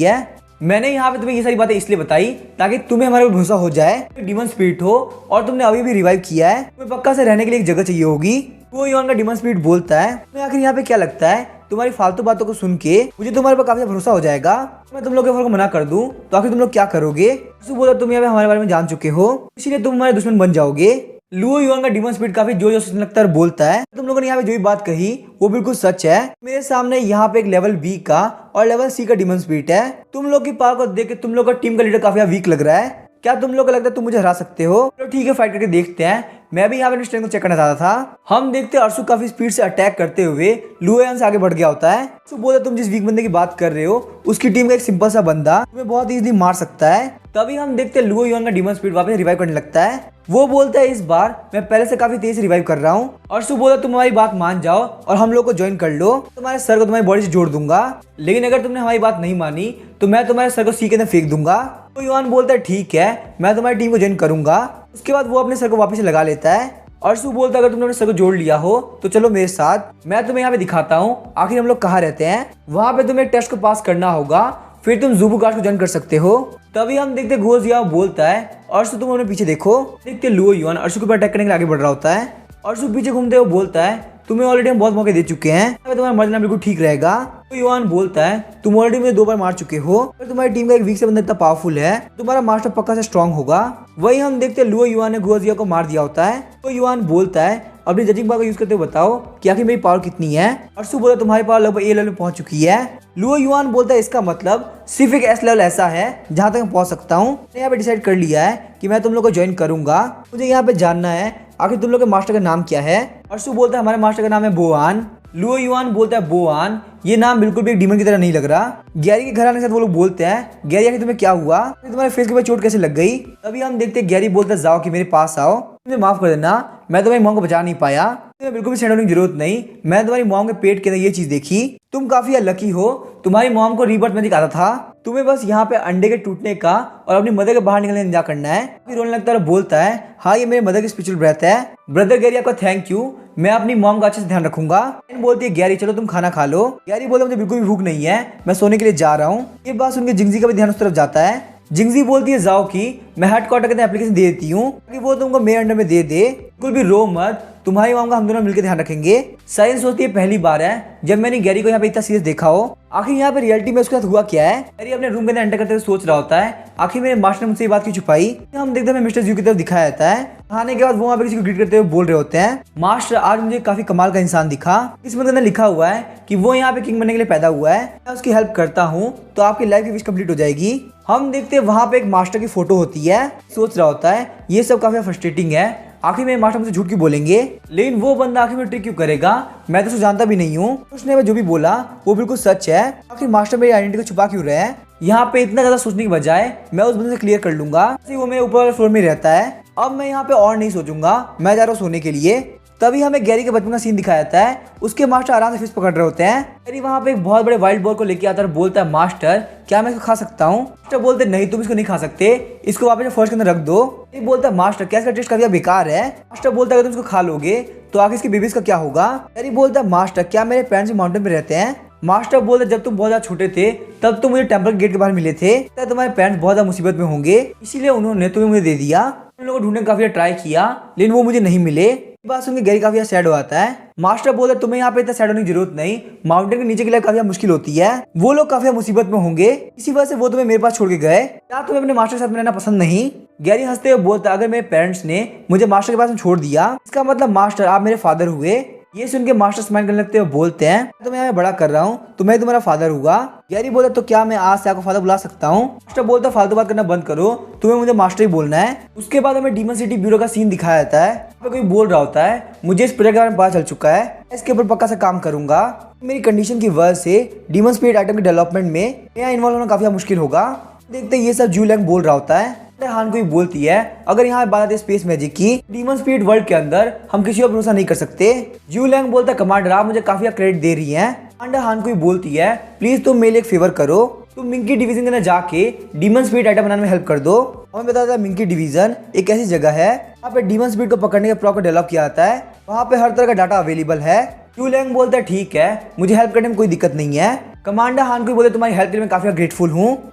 है। मैंने यहाँ पे तुम्हें ये सारी बातें इसलिए बताई ताकि तुम्हें हमारे ऊपर भरोसा हो जाए। डीमन स्पिरिट हो और तुमने अभी भी रिवाइव किया है, तुम्हें पक्का से रहने के लिए एक जगह चाहिए होगी। वो युआन का डीमन स्पिरिट बोलता है तुम्हें आखिर यहाँ पे क्या लगता है, तुम्हारी फालतू बातों को सुन के मुझे तुम्हारे पर काफी भरोसा हो जाएगा। मैं तुम लोग के को मना कर दूं तो आखिर तुम लोग क्या करोगे। बोला तुम यहाँ पे हमारे बारे में जान चुके हो, इसीलिए तुम हमारे दुश्मन बन जाओगे। लुओ युआन का डीमन स्पीड काफी जोर जोर से लगता है और बोलता है, तुम लोगों ने यहाँ पे जो भी बात कही वो बिल्कुल सच है। मेरे सामने यहाँ पे एक लेवल बी का और लेवल सी का डीमन स्पीड है। तुम लोग की पावर को देख के तुम लोग का टीम का लीडर काफी वीक लग रहा है। क्या तुम लोग को लगता है तुम मुझे हरा सकते हो? तो ठीक है, फाइट करके देखते हैं। मैं भी यहाँ पे स्ट्रेंथ को चेक करना चाहता था। हम देखते हैं अर्सु काफी स्पीड से अटैक करते हुए लुओ युआन से आगे बढ़ गया होता है। अर्सु बोलता तुम जिस वीक बंदे की बात कर रहे हो उसकी टीम का एक सिंपल सा बंदा तुम्हें बहुत इजीली मार सकता है। तभी हम देखते हैं लुओ युआन का डीमन स्पीड वापस रिवाइव करने लगता है। वो बोलता है इस बार मैं पहले से काफी तेज रिवाइव कर रहा हूँ। अर्सु बोलता तुम हमारी बात मान जाओ और हम लोग को ज्वाइन कर लो, तुम्हारे सर को तुम्हारी बॉडी से जोड़ दूंगा। लेकिन अगर तुमने हमारी बात नहीं मानी तो मैं तुम्हारे सर को सी के अंदर फेंक दूंगा। तो युआन बोलता है ठीक है, मैं तुम्हारी टीम को ज्वाइन करूंगा। उसके बाद वो अपने सर को वापस लगा लेता है। अर्सु बोलता है अगर तुमने अपने सर को जोड़ लिया हो तो चलो मेरे साथ, मैं तुम्हें यहाँ पे दिखाता हूँ आखिर हम लोग कहाँ रहते हैं। वहां पे तुम्हें टेस्ट को पास करना होगा, फिर तुम ज़ुबु गार्ड को ज्वाइन कर सकते हो। तभी हम देखते गुओ जियाओ बोलता है अर्सु तुम अपने पीछे देखो। देखते लुओ युआन अर्सु के ऊपर अटैक करने के लिए आगे बढ़ रहा होता है। अर्सु पीछे घूमते हुए बोलता है तुम्हें ऑलरेडी हम बहुत मौके दे चुके हैं, तुम्हारा मर जाना बिल्कुल ठीक रहेगा। तो युआन बोलता है तुम ऑलरेडी मुझे 2 बार मार चुके हो, और तुम्हारी टीम का एक वीक से बंदा इतना पावरफुल है, तुम्हारा मास्टर पक्का से स्ट्रांग होगा। वही हम देखते लुओ युआन ने गुओ जियाओ को मार दिया होता है। तो युआन बोलता है अपनी जजिंग पावर का यूज करते हुए बताओ कि आखिर मेरी पावर कितनी है। अर्सु बोला तुम्हारी पावर लगभग ए लेवल में पहुंच चुकी है। लुओ युआन बोलता है इसका मतलब सिर्फ एक एस लेवल ऐसा है जहां तक मैं पहुंच सकता हूँ। मैंने यहाँ पे डिसाइड कर लिया है कि मैं तुम लोग को ज्वाइन करूंगा। मुझे यहाँ पे जानना है आखिर तुम लोग के मास्टर का नाम क्या है। अर्सु बोलता है हमारे मास्टर का नाम है बोआन। लुओ युआन बोलता है बोआन ये नाम बिल्कुल भी एक डीमन की तरह नहीं लग रहा। गैरी के घर आने के साथ वो लोग बोलते हैं गैरी आखिर तुम्हें क्या हुआ, तुम्हारे फेस के ऊपर चोट कैसे लग गई। तभी हम देखते हैं गैरी बोलता है जाओ कि मेरे पास आओ, मुझे माफ कर देना मैं तुम्हारी मॉम को बचा नहीं पाया, तुम्हें बिल्कुल भी सेंड होने की जरूरत नहीं। मैं तुम्हारी मॉम के पेट के अंदर ये चीज देखी, तुम काफी लकी हो, तुम्हारी मॉम को रीबर्थ मैजिक आता था, तुम्हें बस यहाँ पे अंडे के टूटने का और अपनी मदर के बाहर निकलने का इंतजार करना है। फिर रोने लगता है और बोलता है हाँ ये मेरे मदर की स्पिरिचुअल ब्रेथ है। ब्रदर गैरी आपका थैंक यू, मैं अपनी मॉम का अच्छे से ध्यान रखूंगा। बोलती है गैरी चलो तुम खाना खा लो। गैरी बोलता मुझे बिल्कुल भी भूख नहीं है, मैं सोने के लिए जा रहा हूँ। ये बात सुनकर जिंगजी का भी ध्यान उस तरफ जाता है। जिंगजी बोलती है जाओ कि मैं हेडक्वार्टर के अंदर एप्लीकेशन दे देती हूँ कि वो तुमको मेरे अंडर में दे दे, बिल्कुल भी रो मत, तुम्हारी मॉम का हम दोनों मिलकर ध्यान रखेंगे। साइन सोचती है पहली बार है जब मैंने गैरी को यहाँ पे इतना सीरियस देखा हो, आखिर यहाँ पे रियलिटी में उसके साथ हुआ क्या है। गैरी अपने रूम के अंदर एंटर करते हुए सोच रहा होता है आखिर मेरे मास्टर ने मुझसे ये बात क्यों छुपाई। हम देखते हैं मिस्टर जू की तरफ दिखाया जाता है। आने के बाद वो वहाँ पे किसी को ग्रीट करते हुए बोल रहे होते हैं मास्टर आज मुझे काफी कमाल का इंसान दिखा, इसमें अंदर लिखा हुआ है कि वो यहाँ पे किंग बनने के लिए पैदा हुआ है, मैं उसकी हेल्प करता हूँ तो आपकी लाइफ की विश कंप्लीट हो जाएगी। हम देखते हैं वहाँ पे एक मास्टर की फोटो होती है, सोच रहा होता है ये सब काफी फ्रस्ट्रेटिंग है, आखिर मेरे मास्टर मुझे झूठ क्यों बोलेंगे, लेकिन वो बंदा आखिर में ट्रिक क्यों करेगा, मैं तो उसे जानता भी नहीं हूँ। उसने जो भी बोला वो बिल्कुल सच है, आखिर मास्टर मेरी आइडेंटिटी को छुपा क्यों रहे हैं। यहाँ पे इतना ज्यादा सोचने के बजाय मैं उस बंदे से क्लियर कर लूंगा, वो मेरे ऊपर वाले फ्लोर में रहता है। अब मैं यहाँ पे और नहीं सोचूंगा, मैं जा रहा हूँ सोने के लिए। तभी हमें गैरी के बचपन का सीन दिखाया जाता है। उसके मास्टर आराम से फिश पकड़ रहे होते हैं। गैरी वहाँ पे एक बहुत बड़े वाइल्ड बोर को लेके आता है और बोलता है मास्टर क्या मैं इसको खा सकता हूँ। मास्टर बोलते नहीं तुम इसको नहीं खा सकते, इसको वापस फर्श के अंदर रख दो। गैरी बोलता है मास्टर क्या इसका टेस्ट काफी बेकार है। मास्टर बोलता है अगर तुम इसको खा लोगे तो आगे इसके बेबीज का क्या होगा। गैरी बोलता है मास्टर क्या मेरे पेरेंट्स माउंटेन पे रहते हैं। मास्टर बोलते जब तुम बहुत ज्यादा छोटे थे तब तुम मुझे टेम्पल गेट के बाहर मिले थे, तब तुम्हारे पेरेंट्स बहुत ज्यादा मुसीबत में होंगे, इसीलिए उन्होंने तुम्हें मुझे दे दिया। उन लोगों को ढूंढने काफी ट्राई किया लेकिन वो मुझे नहीं मिले। बात सुन के गैरी काफी सैड हो आता है। मास्टर बोलता तुम्हें यहाँ पे इतना सैड होने की जरूरत नहीं, माउंटेन के नीचे के लिए काफी मुश्किल होती है, वो लोग काफी मुसीबत में होंगे, इसी वजह से वो तुम्हें मेरे पास छोड़ के गए। क्या तुम्हें अपने मास्टर के साथ में रहना पसंद नहीं। गैरी हंसते हुए बोलता अगर मेरे पेरेंट्स ने मुझे मास्टर के पास में छोड़ दिया इसका मतलब मास्टर आप मेरे फादर हुए। ये सुन के मास्टर स्माइल करने लगते हुए बोलते हैं तो मैं यहाँ बड़ा कर रहा हूँ तो मैं तुम्हारा फादर हुआ। गैरी बोलता तो क्या मैं आज से आपको फादर बुला सकता हूँ। मास्टर बोलता फालतू बात करना बंद करो, तुम्हें मुझे मास्टर ही बोलना है। उसके बाद हमें डीमन सिटी ब्यूरो का सीन दिखाया जाता है। कोई बोल रहा होता है मुझे इस प्रोजेक्ट के बारे में पता चल चुका है, इसके ऊपर पक्का से काम करूंगा। मेरी कंडीशन की वजह से डीमन स्पिरिट आइटम के डेवलपमेंट में यहाँ इन्वॉल्व होना काफी मुश्किल होगा। देखते ये सब जू लैंग बोल रहा होता है। हान को बोलती है अगर यहाँ बात आती है स्पेस मैजिक की, डीमन स्पिरिट वर्ल्ड के अंदर हम किसी और भरोसा नहीं कर सकते। जू लैंग बोलता है कमांडर आप मुझे काफी क्रेडिट दे रही हैं। कमांडर हान को बोलती है प्लीज तुम मेरे लिए एक फेवर करो, तुम मिंकी डिवीजन के अंदर जाके डीमन स्पिरिट आइटम बनाने में हेल्प कर दो। हमें बताता है मिंकी डिवीजन एक ऐसी जगह है वहाँ पे डीमन स्पिरिट को पकड़ने के प्लॉट को डेवलप किया जाता है, वहाँ पे हर तरह का डाटा अवेलेबल है। जू लैंग बोलता है ठीक है मुझे हेल्प करने में कोई दिक्कत नहीं है। कमांडर हान को बोलते तुम्हारी हेल्प के लिए मैं काफी ग्रेटफुल हूँ।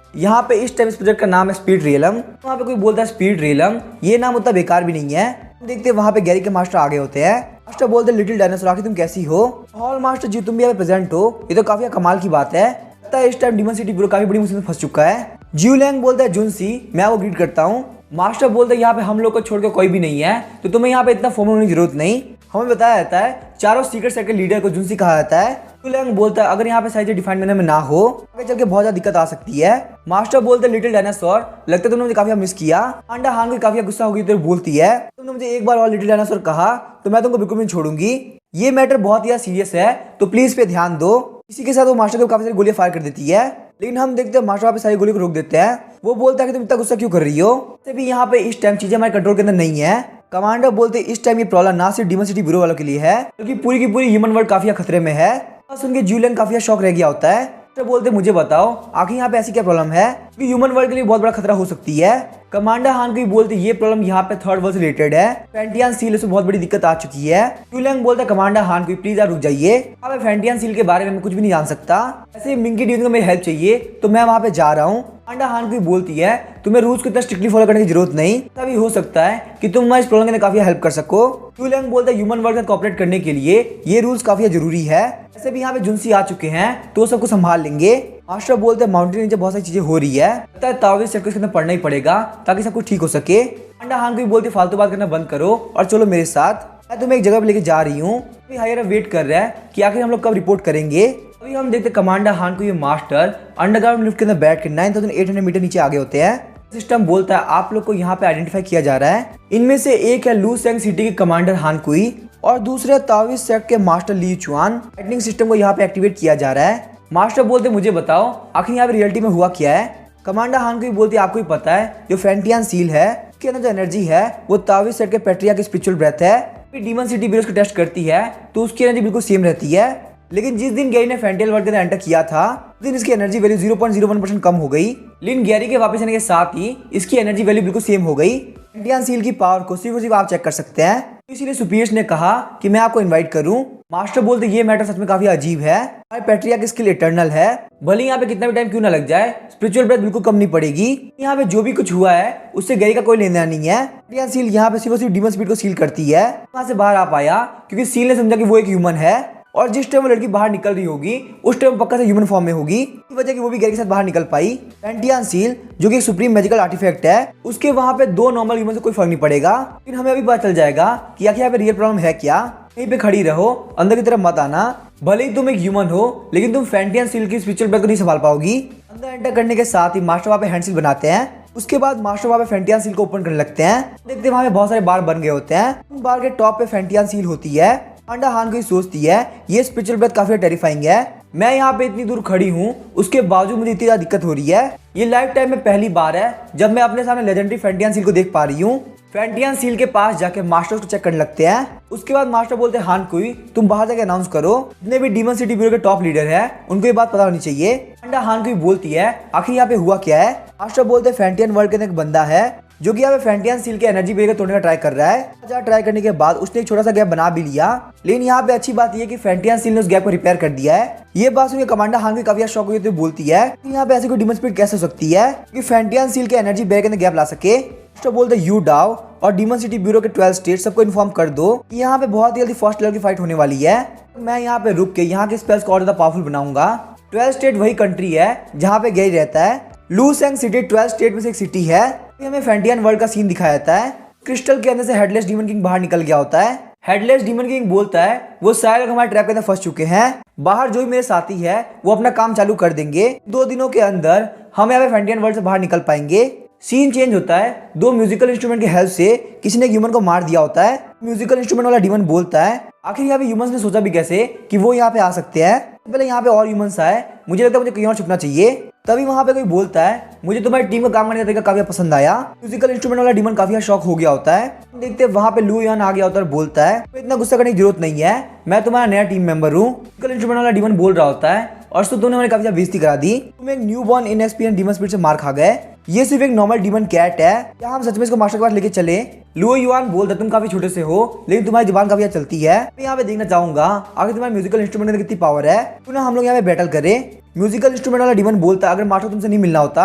यहाँ पे इस टाइम इस प्रोजेक्ट का नाम है स्पीड रियलम। वहाँ पे कोई बोलता है स्पीड रियलम, ये नाम उतना बेकार भी नहीं है। देखते हैं वहाँ पे गैरी के मास्टर आगे होते हैं। मास्टर बोलते लिटिल डायनासोर आखिर तुम कैसी हो। हॉल मास्टर जी तुम भी यहाँ पे प्रेजेंट हो, ये तो काफी कमाल की बात है। लगता है इस टाइम डीमन सिटी ब्यूरो काफी बड़ी मुसीबत में फंस चुका है। जू लैंग बोलता है जुनसी मैं वो ग्रीट करता हूँ। मास्टर बोलते हैं यहाँ पे हम लोग को छोड़ के कोई भी नहीं है, तो तुम्हें यहाँ पे इतना फॉर्मल होने की जरूरत नहीं। हमें बताया जाता है चारों सीक्रेट सेट के लीडर को जुनसी कहा जाता है। लैंग बोलता है अगर यहाँ पे साइज डिफाइन मैंने में ना हो आगे चल के बहुत ज्यादा दिक्कत आ सकती है। मास्टर बोलते हैं लिटिल डायनासोर लगता है तुमने मुझे काफी मिस किया। पांडा हान को काफी गुस्सा होगी तो बोलती है तुमने मुझे एक बार और लिटिल डायनासोर कहा तो मैं तुमको बिल्कुल नहीं छोड़ूंगी। ये मैटर बहुत ही सीरियस है तो प्लीज पे ध्यान दो। इसी के साथ वो मास्टर को काफी सारी गोलियां फायर कर देती है, लेकिन हम देखते हैं मास्टर वहाँ पे सारी गोलियों को रोक देते हैं। वो बोलता है कि तुम इतना गुस्सा क्यों कर रही हो, वैसे भी यहाँ पे इस टाइम चीजें हमारे कंट्रोल के अंदर नहीं है। कमांडर बोलते इस टाइम ये प्रॉब्लम ना सिर्फ डिमन सिटी ब्यूरो वालों के लिए है क्योंकि पूरी की पूरी ह्यूमन वर्ल्ड काफी खतरे में है। बस उनके जूलियन काफी शौक रह गया होता है। तो बोलते मुझे बताओ आखिर यहाँ पे ऐसी क्या प्रॉब्लम है कि ह्यूमन वर्ल्ड के लिए बहुत बड़ा खतरा हो सकती है। कमांडर हान को बोलते ये प्रॉब्लम यहाँ पे थर्ड वर्ल्ड से रिलेटेड है। फेंटियन सील से बहुत बड़ी दिक्कत आ चुकी है। यूलैंग बोलता है कमांडर हान को प्लीज आप रुक जाइए, अब फेंटियन सील के बारे में मैं कुछ भी नहीं जान सकता। ऐसे मिंकी ड्यून को मेरी हेल्प चाहिए तो मैं वहाँ पे जा रहा हूँ। कमांडर हान को बोलती है तुम्हें रूल्स को इतना स्ट्रिक्टली फॉलो करने की जरूरत नहीं, तभी हो सकता है कि तुम इस प्रॉब्लम के अंदर काफी हेल्प कर सको। यूलैंग बोलता है ह्यूमन वर्ल्ड का कोऑपरेट करने के लिए ये रूल्स काफी जरूरी है। ऐसे भी यहाँ पे जुनसी आ चुके हैं तो सबको संभाल लेंगे। मास्टर बोलते हैं माउंटेन नीचे बहुत सारी चीजें हो रही है, लगता है तावीज़ सेट को इसके अंदर पढ़ना ही पड़ेगा ताकि सब कुछ ठीक हो सके। कमांडर हान को बोलते फालतू बात करना बंद करो और चलो मेरे साथ, मैं तुम्हें एक जगह पे लेके जा रही हूँ। अभी हायर वेट कर रहा है कि आखिर हम लोग कब रिपोर्ट करेंगे। अभी हम देखते कमांडर हान को ये मास्टर अंडरग्राउंड लिफ्ट के अंदर बैठ के 9800 मीटर नीचे आगे होते हैं। सिस्टम बोलता है आप लोग को यहाँ पे आइडेंटिफाई किया जा रहा है, इनमें से एक है लू सेंग सिटी के कमांडर हान कुई और दूसरे तावीज़ सेक्ट के मास्टर ली चुआन। लाइटनिंग सिस्टम को यहाँ पे एक्टिवेट किया जा रहा है। मास्टर बोलते मुझे बताओ आखिर यहाँ पे रियलिटी में हुआ क्या है। कमांडर हान को बोलती आपको ही पता है जो फेंटियन सील है उसके अंदर जो एनर्जी है वो तावीज़ सेक्ट के पेट्रिया की स्पिरिचुअल ब्रेथ है। डीमन सिटी ब्यूरो को टेस्ट करती है तो उसकी एनर्जी बिल्कुल सेम रहती है, लेकिन जिस दिन गैरी ने फेंटियल वर्ल्ड के अंदर एंटर किया था उस दिन इसकी एनर्जी वैल्यू 0.01% कम हो गई, लेकिन गैरी के वापस आने के साथ ही इसकी एनर्जी वैल्यू बिल्कुल सेम हो गई। फेंटियन सील की पावर को सिर्फ आप चेक कर सकते हैं, तो इसीलिए सुपीरियर्स ने कहा कि मैं आपको इनवाइट करूं। मास्टर बोलते ये मैटर सच में काफी अजीब है, हमारे पेट्रिया की स्किल इटर्नल है, भले यहाँ पे कितना भी टाइम क्यों ना लग जाए स्पिरिचुअल ब्रेथ बिल्कुल कम नहीं पड़ेगी। यहाँ पे जो भी कुछ हुआ है उससे गैरी का कोई लेना देना नहीं है। फेंटियन सील यहाँ पे सिर्फ डीमन स्पिरिट को सील करती है, वहां से बाहर आ पाया क्योंकि सील ने समझा कि वो एक ह्यूमन है और जिस टाइम वो लड़की बाहर निकल रही होगी उस टाइम पक्का से ह्यूमन फॉर्म में होगी, इस वजह की वो भी गैरी के साथ बाहर निकल पाई। फेंटियन सील जो कि एक सुप्रीम मैजिकल आर्टिफैक्ट है, उसके वहां पे दो नॉर्मल ह्यूमन से कोई फर्क नहीं पड़ेगा, लेकिन हमें अभी पता चल जाएगा कि आखिर यहाँ पे रियल प्रॉब्लम है क्या। यहीं पे खड़ी रहो, अंदर की तरफ मत आना, भले ही तुम एक ह्यूमन हो लेकिन तुम फेंटियन सील की स्पिरिचुअल ब्रेथ को नहीं संभाल पाओगी। अंदर एंटर करने के साथ ही मास्टर वहाँ पे हैंड सील बनाते हैं, उसके बाद मास्टर वहाँ पे फेंटियन सील को ओपन करने लगते हैं। देखते हैं वहाँ पे बहुत सारे बार बन गए होते हैं, उन बार के टॉप पे फेंटियन सील होती है। कमांडर हान को सोचती है ये स्पिरिचुअल ब्रेथ काफी टेरिफाइंग है, मैं यहाँ पे इतनी दूर खड़ी हूँ उसके बावजूद मुझे इतनी ज्यादा दिक्कत हो रही है। ये लाइफ टाइम में पहली बार है जब मैं अपने सामने लेजेंडरी फेंटियन सील को देख पा रही हूँ। फेंटियन सील के पास जाके मास्टर को चेक करने लगते हैं। उसके बाद मास्टर बोलते हैं हान कुई तुम बाहर जाके अनाउंस करो, जितने भी डीमन सिटी ब्यूरो के टॉप लीडर है उनको ये बात पता होनी चाहिए। कमांडर हान कुई बोलती है आखिर यहाँ पे हुआ क्या है। मास्टर बोलते हैं फेंटियन वर्ल्ड के अंदर एक बंदा है जो कि यहाँ पे फेंटियन सील के एनर्जी बेरियर तोड़ने का ट्राई कर रहा है। ट्राई करने के बाद उसने एक छोटा सा गैप बना भी लिया, लेकिन यहाँ पे अच्छी बात यह है कि फेंटियन सील ने उस गैप को रिपेयर कर दिया है। ये बात सुनकर कमांडर हान की काफी शौक हुई तो बोलती है कि यहाँ पे ऐसी कोई डीमन स्पिरिट कैसे हो सकती है कि फेंटियन सील के एनर्जी बेरियर के अंदर गैप ला सके। तो बोलते यू डाओ और डीमन सिटी ब्यूरो के 12 स्टेट सबको इन्फॉर्म कर दो कि यहाँ पे बहुत ही जल्दी फर्स्ट लेवल की फाइट होने वाली है। मैं यहाँ पे रुक के यहाँ के स्पेल्स को और ज्यादा पावरफुल बनाऊंगा। 12 स्टेट वही कंट्री है जहाँ पे गैरी रहता है। लू सेंग सिटी 12 स्टेट में से एक सिटी है। हमें फेंटियन वर्ल्ड का सीन दिखाया जाता है। क्रिस्टल के अंदर से हेडलेस डीमन किंग बाहर निकल गया होता है। हेडलेस डीमन किंग बोलता है वो सारे लोग हमारे ट्रैप के अंदर फंस चुके हैं, बाहर जो भी मेरे साथी है वो अपना काम चालू कर देंगे, 2 दिनों के अंदर हम यहाँ पे फेंटियन वर्ल्ड से बाहर निकल पाएंगे। सीन चेंज होता है, 2 म्यूजिकल इंस्ट्रूमेंट की हेल्प से किसी ने ह्यूमन को मार दिया होता है। म्यूजिकल इंस्ट्रूमेंट वाला डीमन बोलता है आखिर यहाँ पे ह्यूमंस ने सोचा भी कैसे कि वो यहाँ पे आ सकते हैं, पहले यहाँ पे और ह्यूमंस आए, मुझे लगता है मुझे कहीं और छुपना चाहिए। तभी वहाँ पे कोई बोलता है मुझे तुम्हारी टीम का काम करने का तरीका काफी पसंद आया। म्यूजिकल इंस्ट्रूमेंट वाला डीमन काफी शॉक हो गया होता है। देखते हैं वहाँ पे लू यान आ गया होता है और बोलता है इतना गुस्सा करने की जरूरत नहीं है, मैं तुम्हारा नया टीम मेंबर हूँ। म्यूजिकल इंस्ट्रूमेंट वाला डीमन बोल रहा होता है और तुमने हमारी काफी ज्यादा बेइज्जती करा दी, तुम एक new born inexperience demon spirit से मार खा गए, ये सिर्फ एक नॉर्मल डीमन कैट है, क्या हम सच में इसको मास्टर के पास लेके चले। लुओ युआन बोलता तुम काफी छोटे से हो लेकिन तुम्हारी जुबान काफी चलती है, मैं यहाँ पे देखना चाहूंगा आखिर तुम्हारे म्यूजिकल इंस्ट्रूमेंट में कितनी पावर है, क्यों ना हम लोग यहाँ पे बैटल करें। म्यूजिकल इंस्ट्रूमेंट वाला डीमन बोलता है अगर मास्टर तुमसे नहीं मिलना होता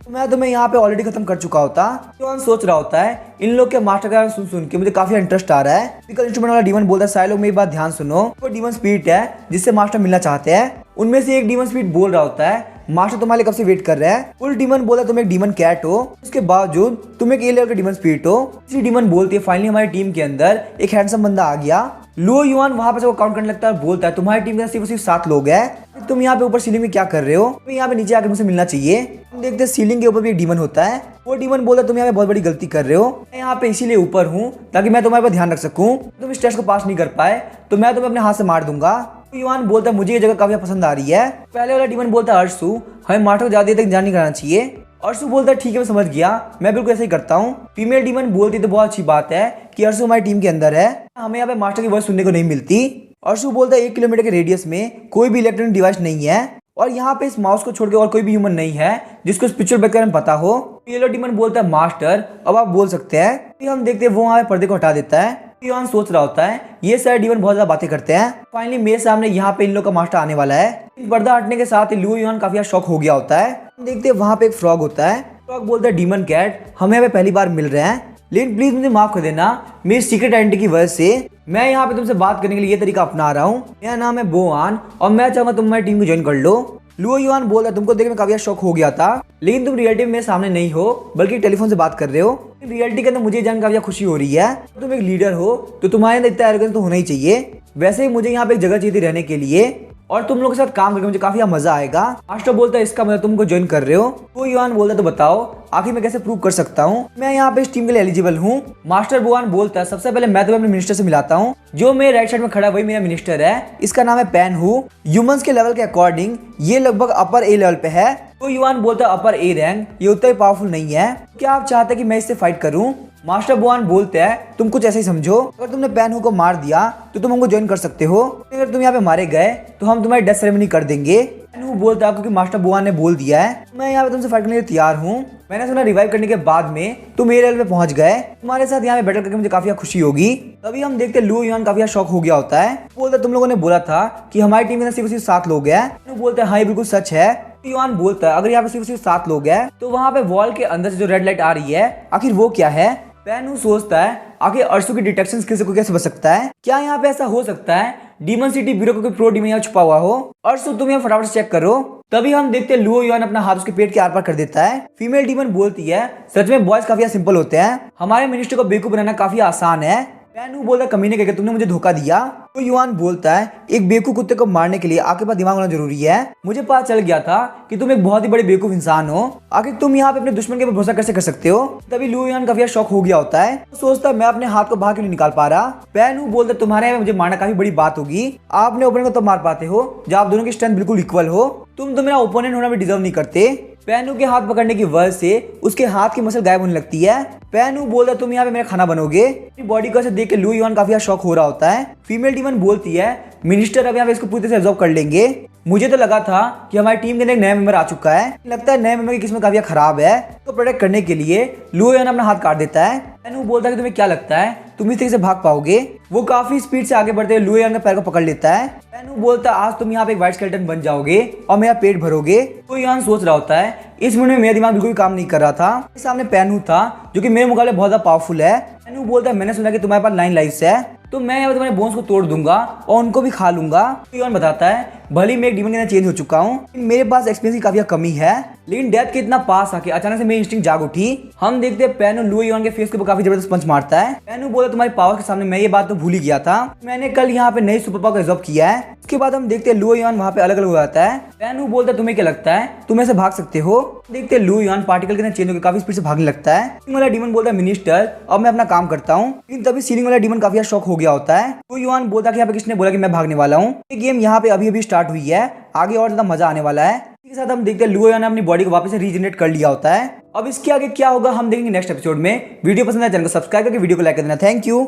तो मैं तुम्हें यहाँ पे ऑलरेडी खत्म कर चुका होता। युआन सोच रहा होता है इन लोग के मास्टर का सुन के मुझे काफी इंटरेस्ट आ रहा है। म्यूजिकल इंस्ट्रूमेंट वाला डीमन बोलता है सारे लोग मेरी बात ध्यान सुनो, वो डीमन स्पिरिट है जिससे मास्टर मिलना चाहते हैं। उनमें से एक डीमन स्पिरिट बोल रहा होता है मास्टर तुम्हारे कब से वेट कर रहा है। फुल डीमन बोलता है तुम एक डीमन कैट हो, उसके बावजूद तुम एक ए लेवल का डीमन स्पिरिट हो। इसी डीमन बोलती है फाइनली हमारी टीम के अंदर एक हैंडसम बंदा आ गया। लुओ युआन वहां पर जब काउंट करने लगता है बोलता है तुम्हारी टीम के अंदर सिर्फ 7 लोग हैं, तुम यहाँ पे ऊपर सीलिंग में क्या कर रहे हो, तुम्हें यहाँ पे नीचे आकर मुझसे मिलना चाहिए। हम देखते हैं सीलिंग के ऊपर भी एक डीमन होता है। वो डीमन बोलता है तुम यहाँ पे बहुत बड़ी गलती कर रहे हो, मैं यहाँ पे इसीलिए ऊपर हूँ ताकि मैं तुम्हारे पर ध्यान रख सकूँ। तुम इस टेस्ट को पास नहीं कर पाए तो मैं तुम्हें अपने हाथ से मार दूंगा। युआन बोलता है मुझे ये जगह काफी पसंद आ रही है। पहले वाला डीमन बोलता है अर्सू हमें मार्टो को ज्यादा देर तक जान नहीं कराना चाहिए। अर्सू बोलता है ठीक है मैं समझ गया, मैं बिल्कुल ऐसे ही करता हूँ। फीमेल डीमन बोलती तो बहुत अच्छी बात है कि अर्सू हमारी टीम के अंदर है, हमें यहाँ पे मास्टर की वॉइस सुनने को नहीं मिलती। अर्सू बोलता है 1 किलोमीटर के रेडियस में कोई भी इलेक्ट्रॉनिक डिवाइस नहीं है और यहाँ पे इस माउस को छोड़ के और कोई भी ह्यूमन नहीं है जिसको स्पिरिचुअल बैक में पता हो। येलो डीमन बोलता है मास्टर अब आप बोल सकते हैं। फिर हम देखते हैं वो वहाँ पर्दे को हटा देता है। युआन सोच रहा होता है ये सारे डीमन बहुत ज्यादा बातें करते हैं। फाइनली मेरे सामने यहाँ पे इन लोग का मास्टर आने वाला है। पर्दा हटने के साथ ही लुओ युआन काफी शॉक हो गया होता है। देखते हैं वहाँ पे एक फ्रॉग होता है। फ्रॉग बोलता है डीमन कैट हम यहाँ पे पहली बार मिल रहे हैं, लेकिन प्लीज मुझे माफ कर देना, मेरी सीक्रेट आइडेंटिटी की वजह से मैं यहाँ पे तुमसे बात करने के लिए ये तरीका अपना रहा हूँ। मेरा नाम है बोआन और मैं चाहूंगा तुम हमारी टीम को ज्वाइन कर लो। लुओ युआन बोल रहा तुमको देखने में काफी शौक हो गया था, लेकिन तुम रियलिटी में मेरे सामने नहीं हो बल्कि टेलीफोन से बात कर रहे हो। रियलिटी के अंदर मुझे जानकर काफी खुशी हो रही है। तुम एक लीडर हो तो तुम्हारे अंदर इतना एरोगेंस तो होना ही चाहिए। वैसे ही मुझे यहाँ पे एक जगह चाहिए थी रहने के लिए और तुम लोगों के साथ काम करके मुझे काफी मजा आएगा। मास्टर बोलता है इसका मतलब तुमको ज्वाइन कर रहे हो। तो युआन बोलता है तो बताओ आखिर मैं कैसे प्रूव कर सकता हूँ मैं यहाँ पे इस टीम के लिए एलिजिबल हूँ। मास्टर बोआन बोलता है सबसे पहले मैं तुम्हें अपने मिनिस्टर से मिलाता हूँ। जो मेरे राइट साइड में खड़ा है वही मेरा मिनिस्टर है, इसका नाम है पैन हु। ह्यूमंस के लेवल के अकॉर्डिंग ये लगभग अपर ए लेवल पे है। तो युआन बोलता है अपर ए रैंक ये उतना ही पावरफुल नहीं है, क्या आप चाहते हैं कि मैं इससे फाइट करूँ। मास्टर बोआन बोलते हैं तुम कुछ ऐसे ही समझो, अगर तुमने पैन हु को मार दिया तो तुम हमको ज्वाइन कर सकते हो, अगर तुम यहाँ पे मारे गए तो हम तुम्हारी डेथ सेरेमनी कर देंगे। पैन हु बोलता है क्योंकि मास्टर बोआन ने बोल दिया है मैं यहाँ पे तुमसे फाइट करने के लिए तैयार हूँ। मैंने सुना रिवाइव करने के बाद में तुम मेरे लेवल पे पहुंच गए, तुम्हारे साथ यहाँ पे बैटल करके मुझे काफी खुशी होगी। तभी हम देखते लुओ युआन काफी शॉक हो गया होता है। बोलता तुम लोगों ने बोला था कि हमारी टीम में सिर्फ 7 लोग हैं। बोलते हैं हाँ ये बिल्कुल सच है। युआन बोलता है अगर यहाँ पे सिर्फ 7 लोग हैं तो वहाँ पे वॉल के अंदर से जो रेड लाइट आ रही है आखिर वो क्या है। पैन हु सोचता है आखिर अर्सू की डिटेक्शन स्किल से कोई कैसे बच सकता है, क्या यहाँ पे ऐसा हो सकता है डीमन सिटी ब्यूरो का कोई प्रो डीमन यहाँ छुपा हुआ हो। अर्सू तुम यहाँ फटाफट चेक करो। तभी हम देखते हैं लुओ युआन अपना हाथ उसके पेट के आर पार कर देता है। फीमेल डीमन बोलती है सच में बॉयज काफी सिंपल होते हैं, हमारे मिनिस्टर को बेवकूफ बनाना काफी आसान है। पैन हु बोलता है कमीने कहकर तुमने मुझे धोखा दिया। तो युआन बोलता है एक बेवकूफ कुत्ते को मारने के लिए आपके पास दिमाग होना जरूरी है, मुझे पता चल गया था कि तुम एक बहुत ही बड़े बेवकूफ इंसान हो, आखिर तुम यहाँ पे अपने दुश्मन के ऊपर भरोसा कैसे कर सकते हो। तभी लुओ युआन काफी शॉक हो गया होता है। तो सोचता है मैं अपने हाथ को बाहर क्यों नहीं निकाल पा रहा। पैन हु बोलता है तुम्हारे यहाँ मुझे मारना काफी बड़ी बात होगी, आपने ओपोनेंट को तब मार पाते हो जब आप दोनों की स्ट्रेंथ बिल्कुल इक्वल हो, तुम तो मेरा ओपोनेंट होना भी डिजर्व नहीं करते। पैन हु के हाथ पकड़ने की वजह से उसके हाथ की मसल गायब होने लगती है। पैन हु बोलता है तुम यहाँ पे मेरा खाना बनोगे। बॉडी को ऐसे देख के लुओ युआन काफी शॉक हो रहा होता है। फीमेल डीमन बोलती है मिनिस्टर अब यहाँ पे इसको पूरी तरह से एब्जॉर्ब कर लेंगे, मुझे तो लगा था कि हमारी टीम के अंदर एक नया मेंबर आ चुका है, लगता है नए मेंबर की किस्मत काफी खराब है। तो प्रोटेक्ट करने के लिए लुओ युआन अपना हाथ काट देता है। पैन हु बोलता है कि तुम्हें क्या लगता है तुम इस तरीके से भाग पाओगे। वो काफी स्पीड से आगे बढ़ते हुए लुओ युआन के पैर को पकड़ लेता है। पैन हु बोलता है आज तुम यहाँ पे एक व्हाइट स्केलेटन बन जाओगे और मेरा पेट भरोगे। तो युआन सोच रहा होता है इस मिनट में मेरा दिमाग बिल्कुल काम नहीं कर रहा था। सामने पैन हु था जो कि मेरे मुकाबले बहुत ज्यादा पावरफुल है। पैन हु बोलता है मैंने सुना कि तुम्हारे पास 9 लाइफ्स है, तो मैं यहाँ पे तुम्हारे बोन्स को तोड़ दूंगा और उनको भी खा लूंगा। युआन बताता है भले मैं एक डीमन के अंदर चेंज हो चुका हूँ, मेरे पास एक्सपीरियंस की काफी कमी है, लेकिन डेथ के इतना पास आके अचानक से मेरी इंस्टिंक्ट जाग उठी। हम देखते हैं पैन हु लुओ युआन के फेस के ऊपर काफी जबरदस्त पंच मारता है। पैन हु बोला तुम्हारी पावर के सामने मैं ये बात तो भूल ही गया था, मैंने कल यहाँ पे नई सुपर पावर को एब्जॉर्ब किया है। उसके बाद हम देखते हैं लुओ युआन वहाँ पे अलग अलग हो जाता है। पैन हु बोलता है तुम्हें क्या लगता है तुम ऐसे भाग सकते हो। देखते हैं लुओ युआन पार्टिकल के अंदर चेंज होकर काफी स्पीड से भागने लगता है। सीलिंग वाला डीमन बोलता है मिनिस्टर अब मैं अपना काम करता हूँ, लेकिन तभी सीलिंग वाला डीमन काफी शॉक हो गया होता है। तो युआन बोलता है कि यहाँ पे किसने बोला कि मैं भागने वाला हूँ, ये गेम यहाँ पे अभी अभी स्टार्ट हुई है, आगे और ज्यादा मजा आने वाला है। इसके साथ हम देखते हैं लुओ युआन ने अपनी बॉडी को वापस से रीजनरेट कर लिया होता है। अब इसके आगे क्या होगा हम देखेंगे नेक्स्ट एपिसोड में। वीडियो पसंद है चैनल को सब्सक्राइब करके वीडियो को लाइक कर देना। Thank you.